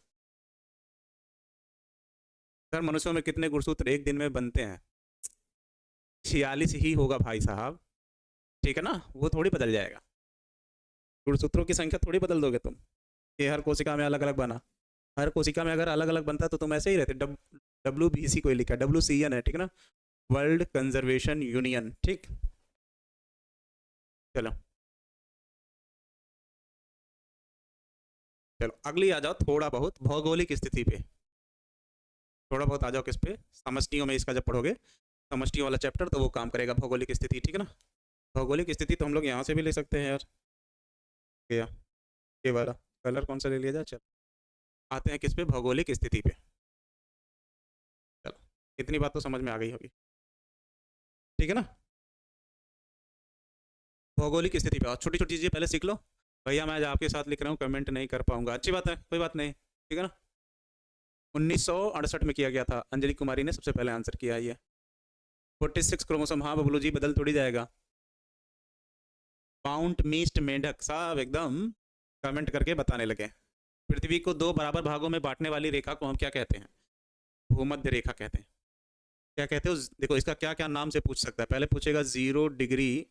सर मनुष्यों में कितने गुणसूत्र एक दिन में बनते हैं, 46 ही होगा भाई साहब, ठीक है ना, वो थोड़ी बदल जाएगा। गुणसूत्रों की संख्या थोड़ी बदल दोगे तुम कि हर कोशिका में अलग अलग बना। हर कोशिका में अगर अलग अलग बनता तो तुम ऐसे ही रहते। WBC कोई लिखा है, WCN है, ठीक है ना, वर्ल्ड कंजर्वेशन यूनियन। ठीक, चलो चलो अगली आ जाओ, थोड़ा बहुत भौगोलिक स्थिति पे। थोड़ा बहुत आ जाओ किस पे, समष्टियों में इसका जब पढ़ोगे समष्टियों वाला चैप्टर तो वो काम करेगा, भौगोलिक स्थिति, ठीक है ना। भौगोलिक स्थिति तो हम लोग यहाँ से भी ले सकते हैं यार, क्या ये वाला कलर कौन सा ले लिया जाए। चलो आते हैं किस पे, भौगोलिक स्थिति पे। चलो इतनी बात तो समझ में आ गई होगी, ठीक है ना। भौगोलिक स्थिति पे और छोटी छोटी चीज़ें पहले सीख लो। भैया मैं आज आपके साथ लिख रहा हूँ, कमेंट नहीं कर पाऊंगा, अच्छी बात है, कोई बात नहीं, ठीक है ना। 1968 में किया गया था, अंजलि कुमारी ने सबसे पहले आंसर किया है ये। 46 क्रोमोसोम, हाँ बबलू जी बदल थोड़ी जाएगा। माउंट मीस्ट मेंढक साहब एकदम कमेंट करके बताने लगे। पृथ्वी को 2 बराबर भागों में बांटने वाली रेखा को हम क्या कहते हैं? भूमध्य रेखा कहते हैं। क्या कहते हो? देखो इसका क्या क्या नाम से पूछ सकता है, पहले पूछेगा 0 डिग्री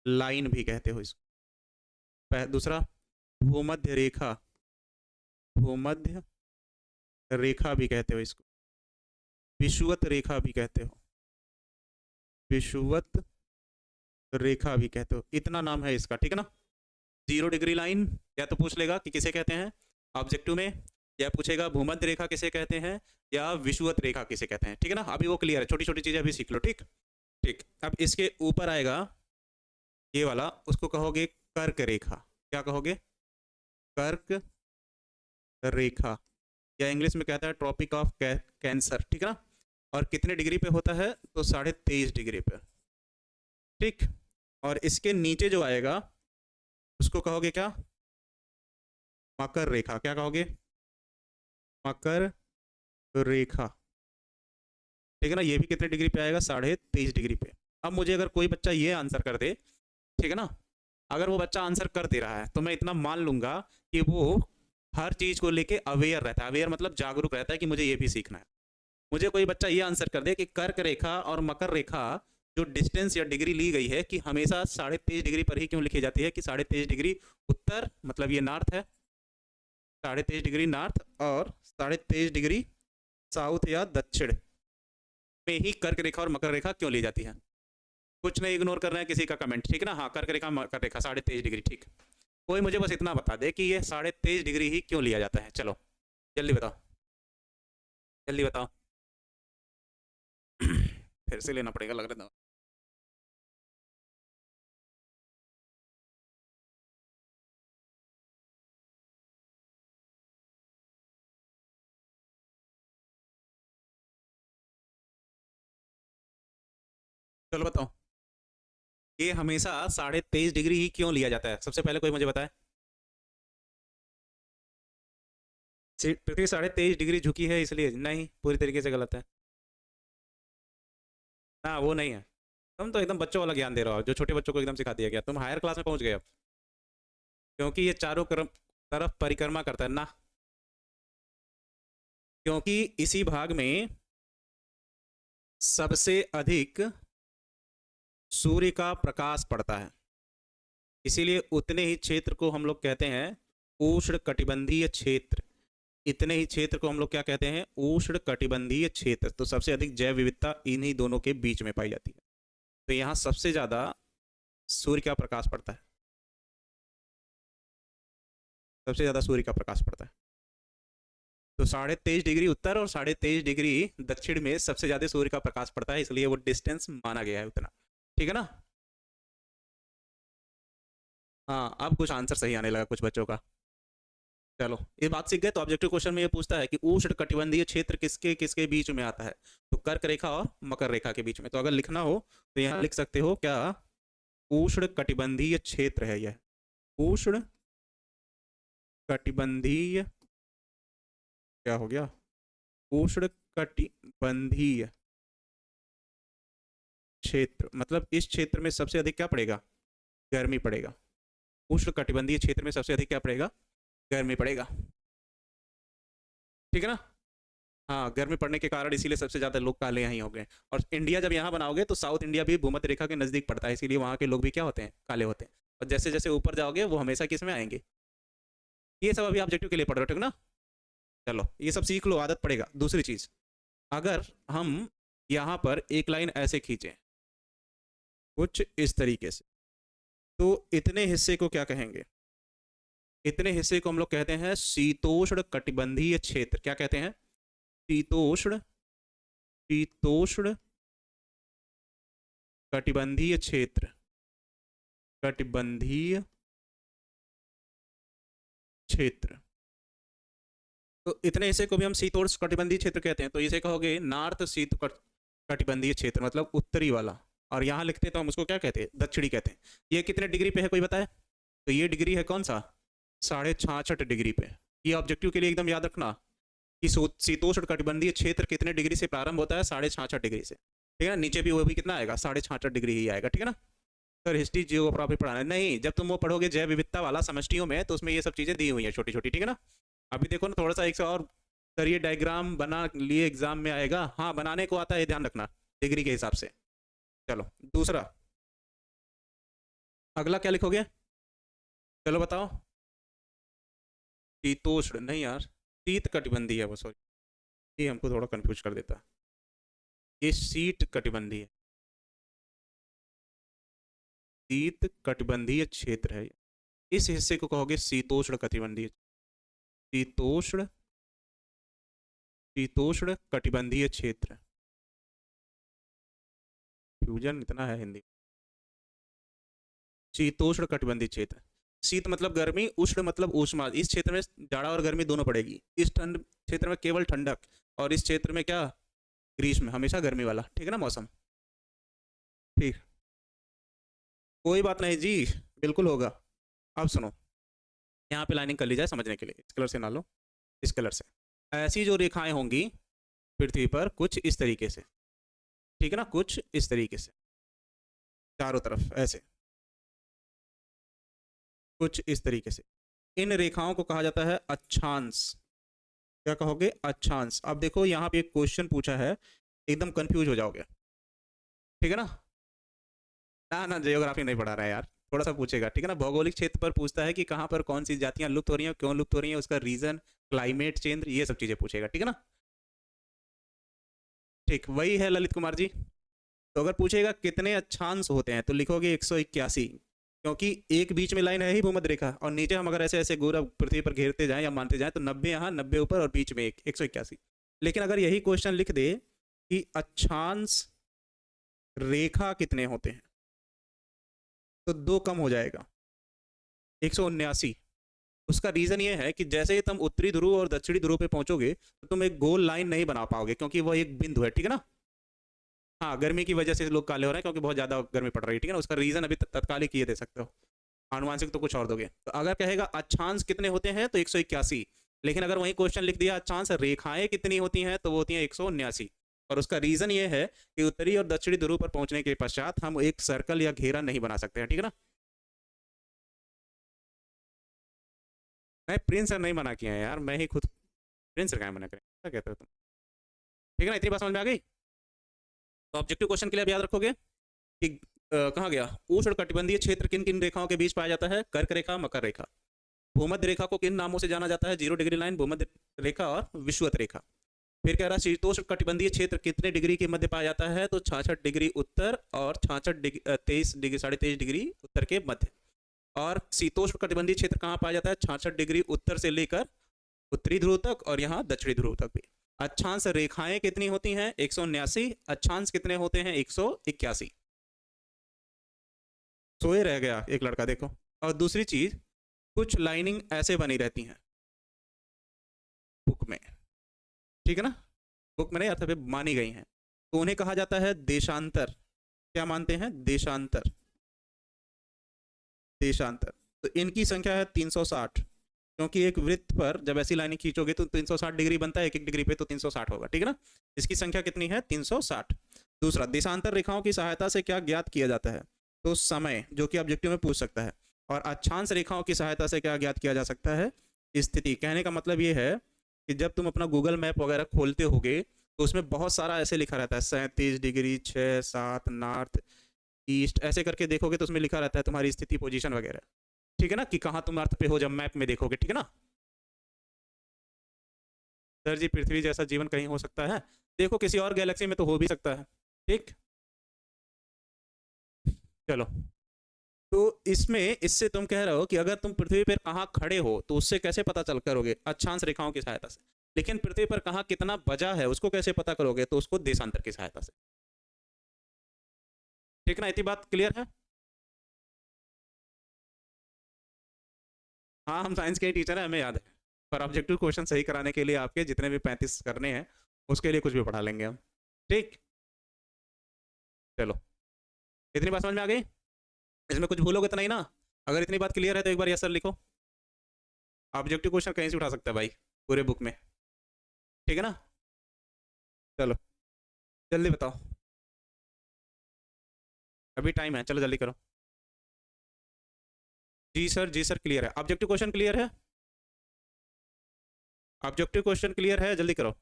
लाइन भी कहते हो इसको। दूसरा भूमध्य रेखा, भूमध्य रेखा भी कहते हो इसको। विषुवत रेखा भी कहते हो, विषुवत रेखा भी कहते हो। इतना नाम है इसका, ठीक है ना। 0 डिग्री लाइन या तो पूछ लेगा कि किसे कहते हैं ऑब्जेक्टिव में, या पूछेगा भूमध्य रेखा किसे कहते हैं, या विषुवत रेखा किसे कहते हैं, ठीक है ना। अभी वो क्लियर है, छोटी छोटी चीजें अभी सीख लो, ठीक ठीक। अब इसके ऊपर आएगा ये वाला, उसको कहोगे कर्क रेखा। क्या कहोगे? कर्क रेखा, या इंग्लिश में कहता है ट्रॉपिक ऑफ कैंसर, ठीक है ना। और कितने डिग्री पे होता है? तो 23.5 डिग्री पे, ठीक। और इसके नीचे जो आएगा उसको कहोगे क्या? मकर रेखा। क्या कहोगे? मकर रेखा, ठीक है ना। ये भी कितने डिग्री पे आएगा? 23.5 डिग्री पे। अब मुझे अगर कोई बच्चा ये आंसर कर दे, ठीक है ना, अगर वो बच्चा आंसर कर दे रहा है तो मैं इतना मान लूंगा कि वो हर चीज को लेके अवेयर रहता है। अवेयर मतलब जागरूक रहता है कि मुझे ये भी सीखना है। मुझे कोई बच्चा ये आंसर कर दे कि कर्क रेखा और मकर रेखा जो डिस्टेंस या डिग्री ली गई है कि हमेशा 23.5 डिग्री पर ही क्यों लिखी जाती है, कि 23.5 डिग्री उत्तर मतलब ये नॉर्थ है, 23.5 डिग्री नॉर्थ और 23.5 डिग्री साउथ या दक्षिण में ही कर्क रेखा और मकर रेखा क्यों ली जाती है। कुछ नहीं इग्नोर करना है किसी का कमेंट, ठीक है ना। हाँ कर्क रेखा मकर रेखा 23.5 डिग्री, ठीक। कोई मुझे बस इतना बता दे कि ये 23.5 डिग्री ही क्यों लिया जाता है। चलो जल्दी बताओ, जल्दी बताओ। फिर से लेना पड़ेगा लग रहा है। चलो बताओ, ये हमेशा 23.5 डिग्री ही क्यों लिया जाता है? सबसे पहले कोई मुझे बताए। पृथ्वी 23.5 डिग्री झुकी है इसलिए? नहीं, पूरी तरीके से गलत है। ना वो नहीं है। तुम तो एकदम बच्चों वाला ज्ञान दे रहे हो, जो छोटे बच्चों को एकदम सिखा दिया गया। तुम हायर क्लास में पहुंच गए अब, क्योंकि ये चारों तरफ परिक्रमा करता है ना, क्योंकि इसी भाग में सबसे अधिक सूर्य का प्रकाश पड़ता है, इसीलिए उतने ही क्षेत्र को हम लोग कहते हैं उष्ण कटिबंधीय क्षेत्र। इतने ही क्षेत्र को हम लोग क्या कहते हैं? उष्ण कटिबंधीय क्षेत्र। तो सबसे अधिक जैव विविधता इन्हीं दोनों के बीच में पाई जाती है। तो यहाँ सबसे ज्यादा सूर्य का प्रकाश पड़ता है, सबसे ज्यादा सूर्य का प्रकाश पड़ता है। तो 23.5 डिग्री उत्तर और 23.5 डिग्री दक्षिण में सबसे ज्यादा सूर्य का प्रकाश पड़ता है, इसलिए वो डिस्टेंस माना गया है उतना, ठीक है ना। हाँ अब कुछ आंसर सही आने लगा कुछ बच्चों का। चलो ये बात सीख गए। तो ऑब्जेक्टिव क्वेश्चन में ये पूछता है कि उष्ण कटिबंधीय क्षेत्र किसके किसके बीच में आता है? तो कर्क रेखा और मकर रेखा के बीच में। तो अगर लिखना हो तो यहाँ लिख सकते हो क्या? उष्ण कटिबंधीय क्षेत्र है यह, उष्ण कटिबंधीय, क्या हो गया? उष्ण कटिबंधीय क्षेत्र मतलब इस क्षेत्र में सबसे अधिक क्या पड़ेगा? गर्मी पड़ेगा। उष्ण कटिबंधीय क्षेत्र में सबसे अधिक क्या पड़ेगा? गर्मी पड़ेगा, ठीक है ना। हाँ, गर्मी पड़ने के कारण इसीलिए सबसे ज़्यादा लोग काले यहाँ हो गए। और इंडिया जब यहाँ बनाओगे तो साउथ इंडिया भी भूमध्य रेखा के नज़दीक पड़ता है, इसीलिए वहाँ के लोग भी क्या होते हैं, काले होते हैं। और जैसे जैसे ऊपर जाओगे वो हमेशा किस में आएंगे। ये सब अभी ऑब्जेक्टिव के लिए पढ़ रहे हो, ठीक ना। चलो ये सब सीख लो, आदत पड़ेगा। दूसरी चीज़, अगर हम यहाँ पर एक लाइन ऐसे खींचें कुछ इस तरीके से, तो इतने हिस्से को क्या कहेंगे, इतने हिस्से को हम लोग कहते हैं शीतोष्ण कटिबंधीय क्षेत्र। क्या कहते हैं, शीतोष्ण, शीतोष्ण कटिबंधीय क्षेत्र, कटिबंधीय क्षेत्र। तो इतने हिस्से को भी हम शीतोष्ण कटिबंधीय क्षेत्र कहते हैं। तो इसे कहोगे नॉर्थ शीत कटिबंधीय क्षेत्र, मतलब उत्तरी वाला। और यहाँ लिखते तो हम उसको क्या कहते हैं, दक्षिणी कहते हैं। ये कितने डिग्री पे है कोई बताए, तो ये डिग्री है कौन सा, 66.5 डिग्री पे। ये ऑब्जेक्टिव के लिए एकदम याद रखना कि शीतोष्ण कटिबंधीय क्षेत्र कितने डिग्री से प्रारंभ होता है, 66.5 डिग्री से, ठीक है ना। नीचे भी वो भी कितना आएगा, 66.5 डिग्री ही आएगा, ठीक है ना। सर हिस्ट्री जियोग्राफी पढ़ाना है नहीं, जब तुम वो पढ़ोगे जैव विविधता वाला समष्टियों में, तो उसमें ये सब चीज़ें दी हुई हैं छोटी छोटी, ठीक है ना। अभी देखो ना थोड़ा सा एक से और सर ये डायग्राम बना लिए एग्जाम में आएगा, हाँ बनाने को आता है, ध्यान रखना डिग्री के हिसाब से। चलो दूसरा, अगला क्या लिखोगे, चलो बताओ। शीतोष्ण नहीं यार, शीत कटिबंधी है वो, सॉरी ये हमको थोड़ा कंफ्यूज कर देता। ये शीत कटिबंधी है, शीत कटिबंधीय क्षेत्र है। इस हिस्से को कहोगे शीतोष्ण कटिबंधीय, शीतोष्ण, शीतोष्ण कटिबंधीय क्षेत्र। फ्यूजन इतना है हिंदी। शीतोष्ण कटिबंधीय क्षेत्र, शीत मतलब गर्मी, उष्ण मतलब ऊष्मा। इस क्षेत्र में जाड़ा और गर्मी दोनों पड़ेगी। इस ठंड क्षेत्र में केवल ठंडक, और इस क्षेत्र में क्या, ग्रीष्म, हमेशा गर्मी वाला, ठीक है ना मौसम। ठीक, कोई बात नहीं जी, बिल्कुल होगा। अब सुनो, यहाँ पे लाइनिंग कर ली जाए समझने के लिए, इस कलर से ना लो, इस कलर से। ऐसी जो रेखाएं होंगी पृथ्वी पर कुछ इस तरीके से, ठीक है ना, कुछ इस तरीके से चारों तरफ ऐसे, कुछ इस तरीके से। इन रेखाओं को कहा जाता है अक्षांश। क्या कहोगे, अक्षांश। अब देखो यहाँ पे एक क्वेश्चन पूछा है, एकदम कंफ्यूज हो जाओगे, ठीक है ना। ना ना जियोग्राफी नहीं पढ़ा रहा है यार, थोड़ा सा पूछेगा, ठीक है ना। भौगोलिक क्षेत्र पर पूछता है कि कहाँ पर कौन सी जातियां लुप्त हो रही हैं, क्यों लुप्त हो रही हैं, उसका रीजन, क्लाइमेट चेंज, ये सब चीजें पूछेगा, ठीक है ना। ठीक, वही है ललित कुमार जी। तो अगर पूछेगा कितने अक्षांश होते हैं, तो लिखोगे 181, क्योंकि एक बीच में लाइन है ही भूमध्य रेखा, और नीचे हम अगर ऐसे ऐसे गोरा पृथ्वी पर घेरते जाएं या मानते जाएं, तो 90 यहाँ, 90 ऊपर, और बीच में 181। लेकिन अगर यही क्वेश्चन लिख दे कि अक्षांश रेखा कितने होते हैं, तो 2 कम हो जाएगा, 179। उसका रीजन ये है कि जैसे ही तुम उत्तरी ध्रुव और दक्षिणी ध्रुव पे पहुंचोगे, तो तुम एक गोल लाइन नहीं बना पाओगे, क्योंकि वह एक बिंदु है, ठीक है ना। हाँ, गर्मी की वजह से लोग काले हो रहे हैं, क्योंकि बहुत ज्यादा गर्मी पड़ रही है, ठीक है ना। उसका रीजन अभी तत्कालिक ये दे सकते हो, आनुवांशिक तो कुछ और दोगे। तो अगर कहेगा अक्षांश कितने होते हैं, तो 181। लेकिन अगर वही क्वेश्चन लिख दिया अक्षांश रेखाएं कितनी होती हैं, तो वो होती हैं 179। और उसका रीजन ये है कि उत्तरी और दक्षिणी ध्रुव पर पहुंचने के पश्चात हम एक सर्कल या घेरा नहीं बना सकते हैं, ठीक है ना। मैं प्रिंस सर नहीं मना किया है यार, मैं ही खुद प्रिंस सर क्या मना करें, क्या कहते हो तुम, ठीक है ना। इतनी बात समझ में आ गई। तो ऑब्जेक्टिव क्वेश्चन के लिए आप याद रखोगे कि कहाँ गया, उष्ण कटिबंधीय क्षेत्र किन किन रेखाओं के बीच पाया जाता है, कर्क रेखा, मकर रेखा। भूमध्य रेखा को किन नामों से जाना जाता है, 0 डिग्री लाइन, भूमध्य रेखा और विषुवत रेखा। फिर कह रहा है शीतोष्ण कटिबंधीय क्षेत्र कितने डिग्री के मध्य पाया जाता है, तो 66 डिग्री उत्तर और 66 डिग्री 23 डिग्री 23.5 डिग्री उत्तर के मध्य। और शीतोष्ण कटिबंधीय क्षेत्र कहाँ पाया जाता है, 66 डिग्री उत्तर से लेकर उत्तरी ध्रुव तक, और यहाँ दक्षिणी ध्रुव तक भी। अक्षांश रेखाएं कितनी होती हैं, 179। अक्षांश कितने होते हैं, 181। सोए रह गया एक लड़का, देखो। और दूसरी चीज, कुछ लाइनिंग ऐसे बनी रहती हैं बुक में, ठीक है ना, बुक में नहीं अर्थात मानी गई हैं, तो उन्हें कहा जाता है देशांतर। क्या मानते हैं, देशांतर, देशांतर। तो इनकी संख्या है 360, क्योंकि एक वृत्त पर जब ऐसी लाइनिंग खींचोगे तो 360 डिग्री बनता है, एक एक डिग्री पे तो 360 होगा, ठीक है ना। इसकी संख्या कितनी है, 360। दूसरा, देशांतर रेखाओं की सहायता से क्या ज्ञात किया जाता है, तो समय, जो कि ऑब्जेक्टिव में पूछ सकता है। और अक्षांश रेखाओं की सहायता से क्या ज्ञात किया जा सकता है, स्थिति। कहने का मतलब ये है कि जब तुम अपना गूगल मैप वगैरह खोलते होगे तो उसमें बहुत सारा ऐसे लिखा रहता है 37 डिग्री 6 7 नॉर्थ ईस्ट, ऐसे करके देखोगे तो उसमें लिखा रहता है तुम्हारी स्थिति पोजीशन वगैरह, ठीक है ना, कि कहाँ तुम अर्थ पे हो जब मैप में देखोगे, ठीक है ना। सर जी पृथ्वी जैसा जीवन कहीं हो सकता है? देखो किसी और गैलेक्सी में तो हो भी सकता है, ठीक। चलो, तो इसमें इससे तुम कह रहे हो कि अगर तुम पृथ्वी पर कहाँ खड़े हो तो उससे कैसे पता चल करोगे? अक्षांश रेखाओं की सहायता से। लेकिन पृथ्वी पर कहाँ कितना बजा है उसको कैसे पता करोगे? तो उसको देशांतर की सहायता से, ठीक ना। इतनी बात क्लियर है? हाँ हम साइंस के ही टीचर हैं, हमें याद है। पर ऑब्जेक्टिव क्वेश्चन सही कराने के लिए आपके जितने भी 35 करने हैं उसके लिए कुछ भी पढ़ा लेंगे हम, ठीक। चलो, इतनी बात समझ में आ गई? इसमें कुछ भूलोगे तो नहीं ना? अगर इतनी बात क्लियर है तो एक बार यस सर लिखो। ऑब्जेक्टिव क्वेश्चन कहीं से उठा सकता है भाई, पूरे बुक में, ठीक है ना। चलो जल्दी बताओ, अभी टाइम है, चलो जल्दी करो। जी सर क्लियर है। ऑब्जेक्टिव क्वेश्चन क्लियर है? ऑब्जेक्टिव क्वेश्चन क्लियर है, जल्दी करो।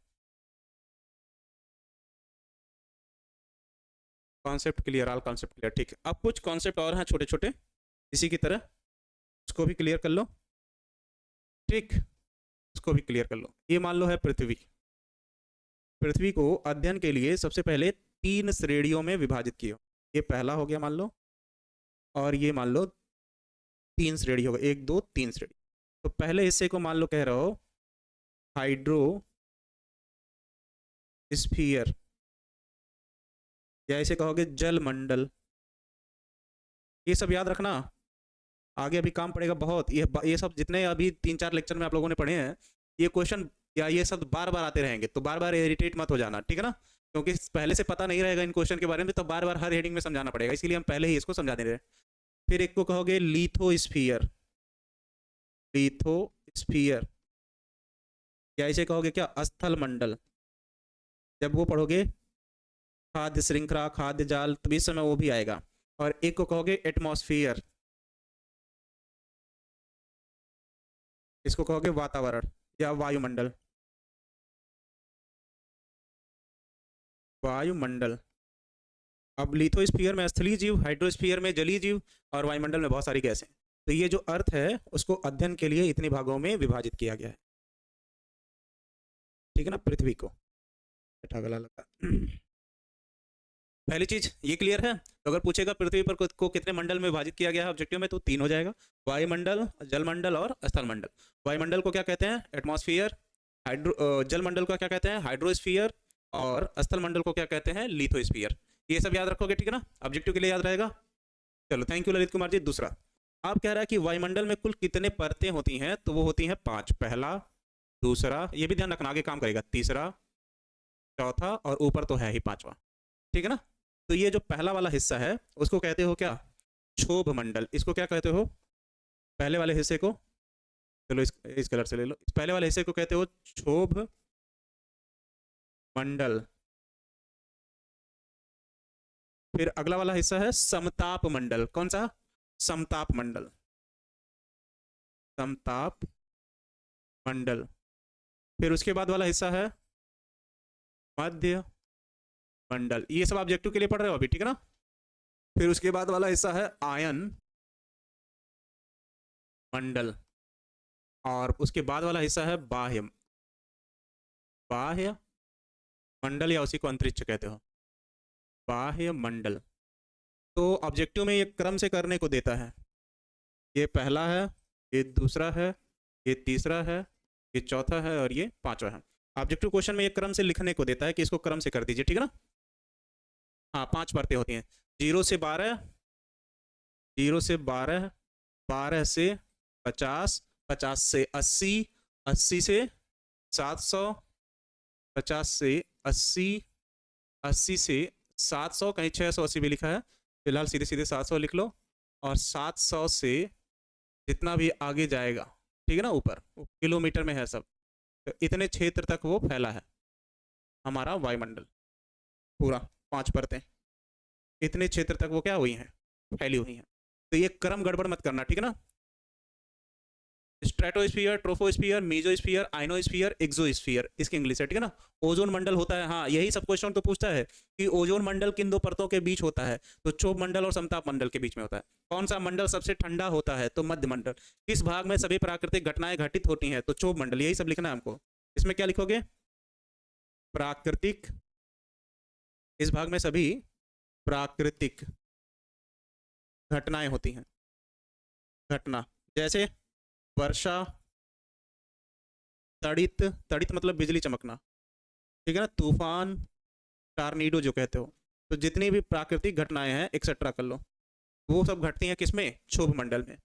Concept clear, all concept clear, ठीक है। अब कुछ कॉन्सेप्ट और हैं छोटे छोटे इसी की तरह, उसको भी क्लियर कर लो, ठीक। उसको भी क्लियर कर लो। ये मान लो है पृथ्वी। पृथ्वी को अध्ययन के लिए सबसे पहले 3 श्रेणियों में विभाजित किया। ये पहला हो गया मान लो, और ये मान लो 3 श्रेणी हो गया, 1 2 3 श्रेणी। तो पहले हिस्से को मान लो कह रहा हो हाइड्रो स्फीयर, या इसे कहोगे जल मंडल। ये सब याद रखना, आगे अभी काम पड़ेगा बहुत। ये सब जितने अभी 3 4 लेक्चर में आप लोगों ने पढ़े हैं, ये क्वेश्चन या ये शब्द बार बार आते रहेंगे, तो बार बार इरिटेट मत हो जाना, ठीक है ना। क्योंकि पहले से पता नहीं रहेगा इन क्वेश्चन के बारे में, तो बार बार हर हेडिंग में समझाना पड़ेगा, इसलिए हम पहले ही इसको समझा दे रहे हैं। फिर एक को कहोगे लिथोस्फीयर, लिथोस्फीयर, या इसे कहोगे क्या स्थल मंडल। जब वो पढ़ोगे खाद्य श्रृंखला खाद्य जाल, तभी इस समय वो भी आएगा। और एक को कहोगे एटमॉस्फेयर, इसको कहोगे वातावरण या वायुमंडल, वायुमंडल। अब लिथोस्फीयर में स्थलीय जीव, हाइड्रोस्फीयर में जलीय जीव, और वायुमंडल में बहुत सारी गैसें। तो ये जो अर्थ है उसको अध्ययन के लिए इतने भागों में विभाजित किया गया है, ठीक है ना। पृथ्वी को बैठा गला लगा। पहली चीज ये क्लियर है। तो अगर पूछेगा पृथ्वी पर को कितने मंडल में विभाजित किया गया है ऑब्जेक्टिव में, तो 3 हो जाएगा, वायुमंडल, जलमंडल और स्थलमंडल। वायुमंडल को क्या कहते हैं? एटमॉस्फेयर। जलमंडल को क्या कहते हैं? हाइड्रोस्फीयर। और स्थलमंडल को क्या कहते हैं? लिथोस्फीयर। ये सब याद रखोगे, ठीक है ना, ऑब्जेक्टिव के लिए याद रहेगा। चलो थैंक यू ललित कुमार जी। दूसरा आप कह रहा है कि वायुमंडल में कुल कितने परतें होती हैं, तो वो होती हैं 5। पहला, दूसरा, ये भी ध्यान रखना आगे काम करेगा, तीसरा, चौथा, और ऊपर तो है ही 5वां, ठीक है ना। तो ये जो पहला वाला हिस्सा है उसको कहते हो क्या? क्षोभ मंडल। इसको क्या कहते हो? पहले वाले हिस्से को, चलो इस कलर से ले लो, इस पहले वाले हिस्से को कहते हो क्षोभ मंडल। फिर अगला वाला हिस्सा है समताप मंडल। कौन सा? समताप मंडल, समताप मंडल। फिर उसके बाद वाला हिस्सा है मध्य मंडल। ये सब ऑब्जेक्टिव के लिए पढ़ रहे हो अभी, ठीक है ना। फिर उसके बाद वाला हिस्सा है आयन मंडल, और उसके बाद वाला हिस्सा है बाह्य, बाह्य मंडल, या उसी को अंतरिक्ष कहते हो, बाह्य मंडल। तो ऑब्जेक्टिव में ये क्रम से करने को देता है। ये पहला है, ये दूसरा है, ये तीसरा है, ये चौथा है, और ये 5वां है। ऑब्जेक्टिव क्वेश्चन में ये क्रम से लिखने को देता है कि इसको क्रम से कर दीजिए, ठीक है ना। हाँ 5 परतें होती हैं, 0 से 12, 0 से 12, 12 से 50, 50 से 80, 80 से 700, 50 से 80, 80 से 700, कहीं 680 भी लिखा है, फिलहाल सीधे सीधे 700 लिख लो। और 700 से जितना भी आगे जाएगा, ठीक है ना, ऊपर किलोमीटर में है सब, तो इतने क्षेत्र तक वो फैला है हमारा वायुमंडल पूरा, 5 परतें, इतने क्षेत्र तक वो क्या हुई हैं? फैली हुई हैं। तो ये क्रम गड़बड़ मत करना, ठीक है ना। स्ट्रेटोस्फीयर, ट्रोफोस्फीयर, मेसोस्फीयर, आइनोस्फीयर, एक्सोस्फीयर, इसकी इंग्लिश है, ठीक है ना। ओजोन मंडल होता है, हाँ यही सब क्वेश्चन तो पूछता है कि ओजोन मंडल किन दो परतों के बीच होता है, तो क्षोभ मंडल और समताप मंडल के बीच में होता है। कौन सा मंडल सबसे ठंडा होता है, तो मध्य मंडल। किस भाग में सभी प्राकृतिक घटनाएं घटित होती हैं, तो क्षोभ मंडल। यही सब लिखना है हमको। इसमें क्या लिखोगे, प्राकृतिक, इस भाग में सभी प्राकृतिक घटनाएं होती हैं, घटना जैसे वर्षा, तड़ित, तड़ित मतलब बिजली चमकना, ठीक है ना, तूफान, टार्नीडो जो कहते हो। तो जितनी भी प्राकृतिक घटनाएं हैं एक्सेट्रा कर लो, वो सब घटती हैं किसमें, क्षोभ मंडल में।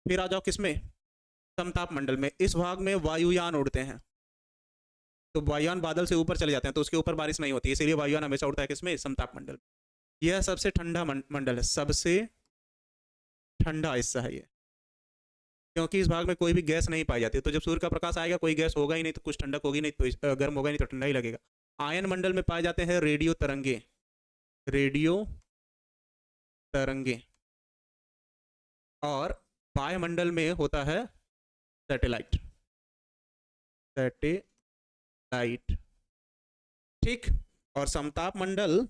फिर आ जाओ किसमें, समताप मंडल में। इस भाग में वायुयान उड़ते हैं, तो वायुयान बादल से ऊपर चले जाते हैं, तो उसके ऊपर बारिश नहीं होती, इसीलिए वायुयान हमेशा उड़ता है किसमें, समताप मंडल। यह सबसे ठंडा मंडल है, सबसे ठंडा हिस्सा है ये, क्योंकि इस भाग में कोई भी गैस नहीं पाई जाती। तो जब सूर्य का प्रकाश आएगा कोई गैस होगा ही नहीं, तो कुछ ठंडक होगी नहीं, तो गर्म होगा ही नहीं, तो ठंडा ही लगेगा। आयन मंडल में पाए जाते हैं रेडियो तरंगे, रेडियो तरंगे। और वायुमंडल में होता है सैटेलाइट, सैटेलाइट, ठीक। और समताप मंडल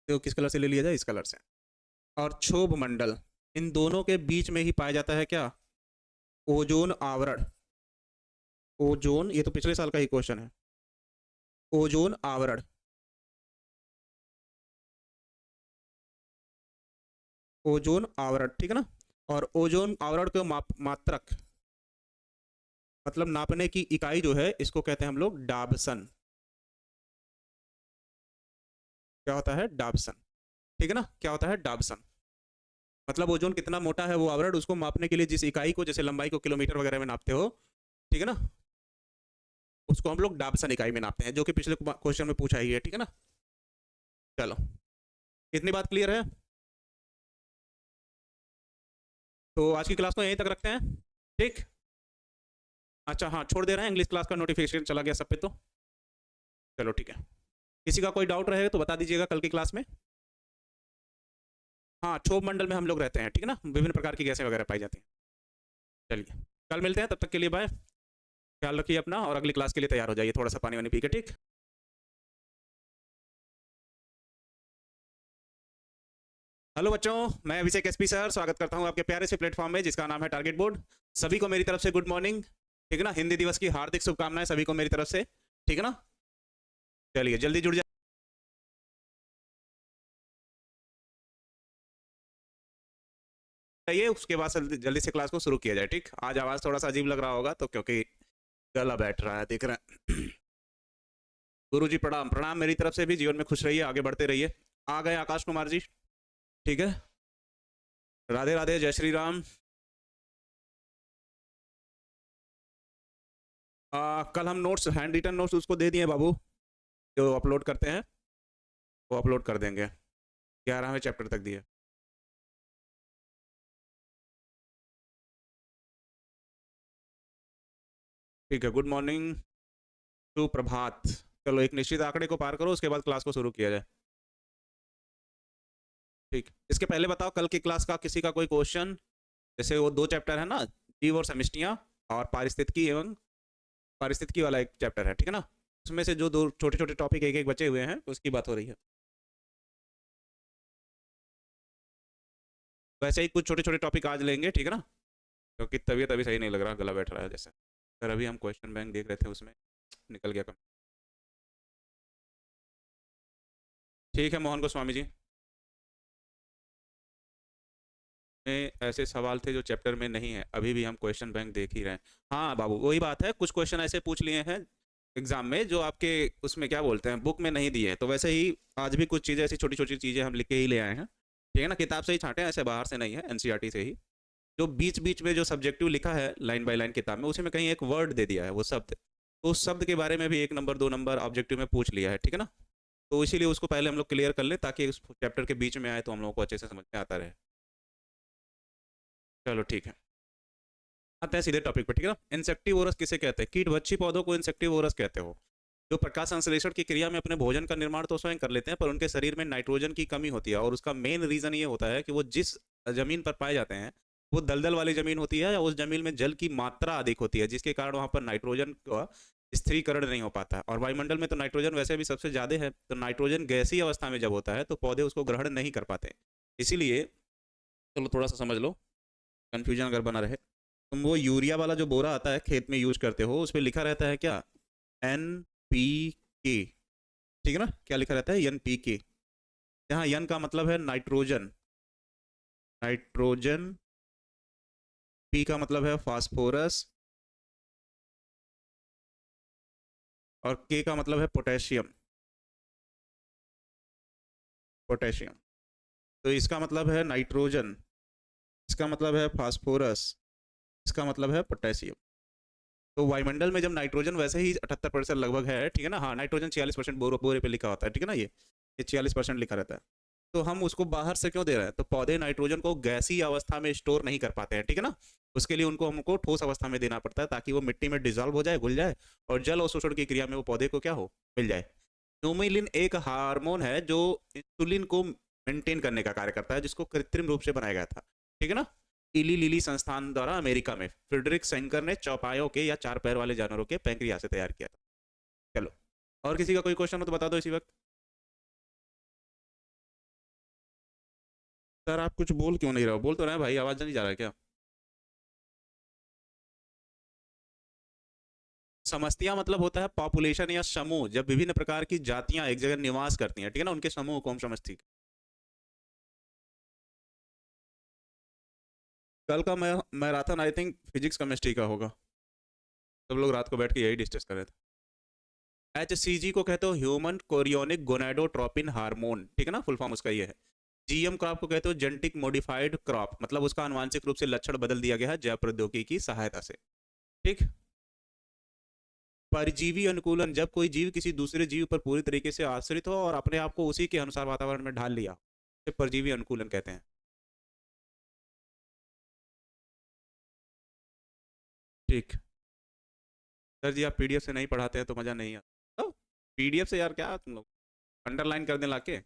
तो किस कलर से ले लिया जाए, इस कलर से। और क्षोभ मंडल, इन दोनों के बीच में ही पाया जाता है क्या, ओजोन आवरण। ओजोन, ये तो पिछले साल का ही क्वेश्चन है, ओजोन आवरण, ओजोन आवरण, ठीक है ना। और ओजोन आवरण का मात्रक मतलब नापने की इकाई जो है, इसको कहते हैं हम लोग डाबसन। क्या होता है, डाबसन, ठीक है ना। क्या होता है, डाबसन, मतलब ओजोन कितना मोटा है वो आवरण, उसको मापने के लिए जिस इकाई को, जैसे लंबाई को किलोमीटर वगैरह में नापते हो, ठीक है ना, उसको हम लोग डाबसन इकाई में नापते हैं, जो कि पिछले क्वेश्चन में पूछा ही है, ठीक है ना। चलो, इतनी बात क्लियर है। तो आज की क्लास को यहीं तक रखते हैं, ठीक। अच्छा हाँ, छोड़ दे रहे हैं, इंग्लिश क्लास का नोटिफिकेशन चला गया सब पे, तो चलो ठीक है। किसी का कोई डाउट रहे तो बता दीजिएगा कल की क्लास में। हाँ, क्षोभ मंडल में हम लोग रहते हैं, ठीक है ना, विभिन्न प्रकार की गैसें वगैरह पाई जाती हैं। चलिए कल मिलते हैं, तब तक के लिए बाय, ख्याल रखिए अपना, और अगली क्लास के लिए तैयार हो जाइए, थोड़ा सा पानी वानी पी के, ठीक। हेलो बच्चों, मैं अभिषेक एसपी सर स्वागत करता हूं आपके प्यारे से प्लेटफॉर्म में जिसका नाम है टारगेट बोर्ड। सभी को मेरी तरफ से गुड मॉर्निंग, ठीक है ना। हिंदी दिवस की हार्दिक शुभकामनाएं सभी को मेरी तरफ से, ठीक है ना। चलिए जल्दी जुड़ जाइए, उसके बाद जल्दी से क्लास को शुरू किया जाए, ठीक। आज आवाज थोड़ा सा अजीब लग रहा होगा, तो क्योंकि गला बैठ रहा है, देख रहे हैं। गुरु जी प्रणाम, प्रणाम मेरी तरफ से भी। जीवन में खुश रहिए, आगे बढ़ते रहिए। आ गए आकाश कुमार जी, ठीक है। राधे राधे, जय श्री राम। कल हम नोट्स, हैंड रिटन नोट्स उसको दे दिए बाबू, जो अपलोड करते हैं वो अपलोड कर देंगे, 11वें चैप्टर तक दिए। ठीक है, गुड मॉर्निंग, सुप्रभात। चलो एक निश्चित आंकड़े को पार करो, उसके बाद क्लास को शुरू किया जाए, ठीक। इसके पहले बताओ कल की क्लास का किसी का कोई क्वेश्चन, जैसे वो 2 चैप्टर है ना, जीव और समष्टियाँ, और पारिस्थितिकी एवं पारिस्थितिकी वाला एक चैप्टर है, ठीक है ना। उसमें से जो 2 छोटे छोटे टॉपिक एक एक बचे हुए हैं उसकी बात हो रही है। वैसे ही कुछ छोटे छोटे टॉपिक आज लेंगे, ठीक है ना, क्योंकि तबीयत अभी सही नहीं लग रहा, गला बैठ रहा है जैसे। सर अभी हम क्वेश्चन बैंक देख रहे थे, उसमें निकल गया कम। ठीक है मोहन गोस्वामी जी, में ऐसे सवाल थे जो चैप्टर में नहीं है, अभी भी हम क्वेश्चन बैंक देख ही रहे हैं। हाँ बाबू, वही बात है, कुछ क्वेश्चन ऐसे पूछ लिए हैं एग्जाम में जो आपके उसमें क्या बोलते हैं, बुक में नहीं दिए, तो वैसे ही आज भी कुछ चीज़ें, ऐसी छोटी छोटी चीज़ें हम लिख के ही ले आए हैं, ठीक है ना। किताब से ही छांटे, ऐसे बाहर से नहीं है, एनसीईआरटी से ही। जो बीच बीच में जो सब्जेक्टिव लिखा है लाइन बाय लाइन किताब में, उसी में कहीं एक वर्ड दे दिया है, वो शब्द, तो उस शब्द के बारे में भी 1 नंबर 2 नंबर ऑब्जेक्टिव में पूछ लिया है, ठीक है ना। तो इसीलिए उसको पहले हम लोग क्लियर कर ले, ताकि उस चैप्टर के बीच में आए तो हम लोगों को अच्छे से समझ में आता रहे। चलो ठीक है, आते हैं सीधे टॉपिक पर, ठीक है ना। इंसेक्टिवोरस किसे कहते हैं, कीटभक्षी पौधों को इंसेक्टिवोरस कहते हो। जो प्रकाश संश्लेषण की क्रिया में अपने भोजन का निर्माण तो स्वयं कर लेते हैं, पर उनके शरीर में नाइट्रोजन की कमी होती है, और उसका मेन रीजन ये होता है कि वो जिस जमीन पर पाए जाते हैं वो दलदल वाली जमीन होती है या उस जमीन में जल की मात्रा अधिक होती है, जिसके कारण वहां पर नाइट्रोजन का स्थिरीकरण नहीं हो पाता। और वायुमंडल में तो नाइट्रोजन वैसे भी सबसे ज्यादा है, तो नाइट्रोजन गैसीय अवस्था में जब होता है तो पौधे उसको ग्रहण नहीं कर पाते। इसीलिए चलो थोड़ा सा समझ लो, कंफ्यूजन अगर बना रहे। तुम वो यूरिया वाला जो बोरा आता है खेत में यूज करते हो, उस पर लिखा रहता है क्या, NPK, ठीक है ना, क्या लिखा रहता है, NPK। यहाँ यन का मतलब है नाइट्रोजन, नाइट्रोजन, पी का मतलब है फास्फोरस, और के का मतलब है पोटेशियम, पोटेशियम। तो इसका मतलब है नाइट्रोजन, इसका मतलब है फास्फोरस, इसका मतलब है पोटेशियम। तो वायुमंडल में जब नाइट्रोजन वैसे ही 78% लगभग है, ठीक है ना, हाँ नाइट्रोजन 46% बोरे पे लिखा होता है, ठीक है ना, ये 46% लिखा रहता है। तो हम उसको बाहर से क्यों दे रहे हैं, तो पौधे नाइट्रोजन को गैसीय अवस्था में स्टोर नहीं कर पाते हैं, ठीक है ना, उसके लिए उनको हमको ठोस अवस्था में देना पड़ता है ताकि वो मिट्टी में डिजॉल्व हो जाए, घुल जाए, और जल अवशोषण की क्रिया में वो पौधे को क्या हो, मिल जाए। न्यूमिलिन एक हार्मोन है जो इंसुलिन को मेंटेन करने का कार्य करता है, जिसको कृत्रिम रूप से बनाया गया था, ठीक है ना, इली लिली संस्थान द्वारा अमेरिका में फ्रेडरिक सेंकर ने चौपायों के या चार पैर वाले जानवरों के पैंक्रियाज से तैयार किया था। चलो, और किसी का कोई क्वेश्चन हो तो बता दो इसी वक्त। सर आप कुछ बोल क्यों नहीं रहे हो, बोल तो रहे हैं भाई, आवाज नहीं जा रहा है क्या। समस्या मतलब होता है पॉपुलेशन या समूह, जब विभिन्न प्रकार की जातियां एक जगह निवास करती हैं, ठीक है ना, उनके समूह को हम समझती। कल का marathon I think physics chemistry का होगा, सब लोग रात को बैठ के यही डिस्कस कर रहे थे। HCG को कहते हो ह्यूमन कोरियोनिक गोनाडोट्रोपिन हार्मोन, ठीक है ना, फुल फॉर्म उसका ये है। GM क्रॉप को कहते हो जेनेटिक मॉडिफाइड क्रॉप, मतलब उसका आनुवांशिक रूप से लक्षण बदल दिया गया है जैव प्रौद्योगिकी की सहायता से, ठीक। परजीवी अनुकूलन, जब कोई जीव किसी दूसरे जीव पर पूरी तरीके से आश्रित हो और अपने आप को उसी के अनुसार वातावरण में ढाल लिया, इसे परजीवी अनुकूलन कहते हैं, ठीक। सर जी आप PDF से नहीं पढ़ाते हैं तो मजा नहीं आता, तो PDF से यार क्या तुम लोग अंडरलाइन कर दें लाके।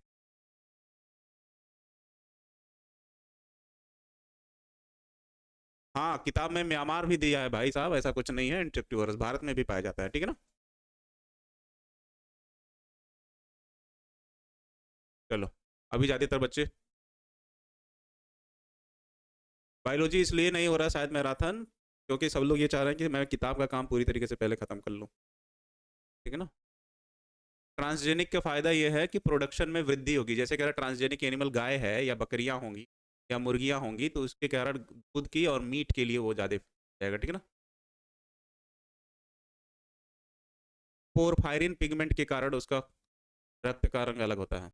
हाँ किताब में म्यांमार भी दिया है भाई साहब, ऐसा कुछ नहीं है, इंसेक्टिवर्स भारत में भी पाया जाता है, ठीक है ना। चलो, अभी ज्यादातर बच्चे, बायोलॉजी इसलिए नहीं हो रहा शायद मैराथन, क्योंकि सब लोग ये चाह रहे हैं कि मैं किताब का काम पूरी तरीके से पहले खत्म कर लूँ, ठीक है ना। ट्रांसजेनिक का फायदा ये है कि प्रोडक्शन में वृद्धि होगी, जैसे कह रहा ट्रांसजेनिक एनिमल गाय है या बकरियां होंगी या मुर्गियां होंगी, तो उसके कारण दूध की और मीट के लिए वो ज़्यादा जाएगा, ठीक है ना। पोरफायरिन पिगमेंट के कारण उसका रक्त का रंग अलग होता है।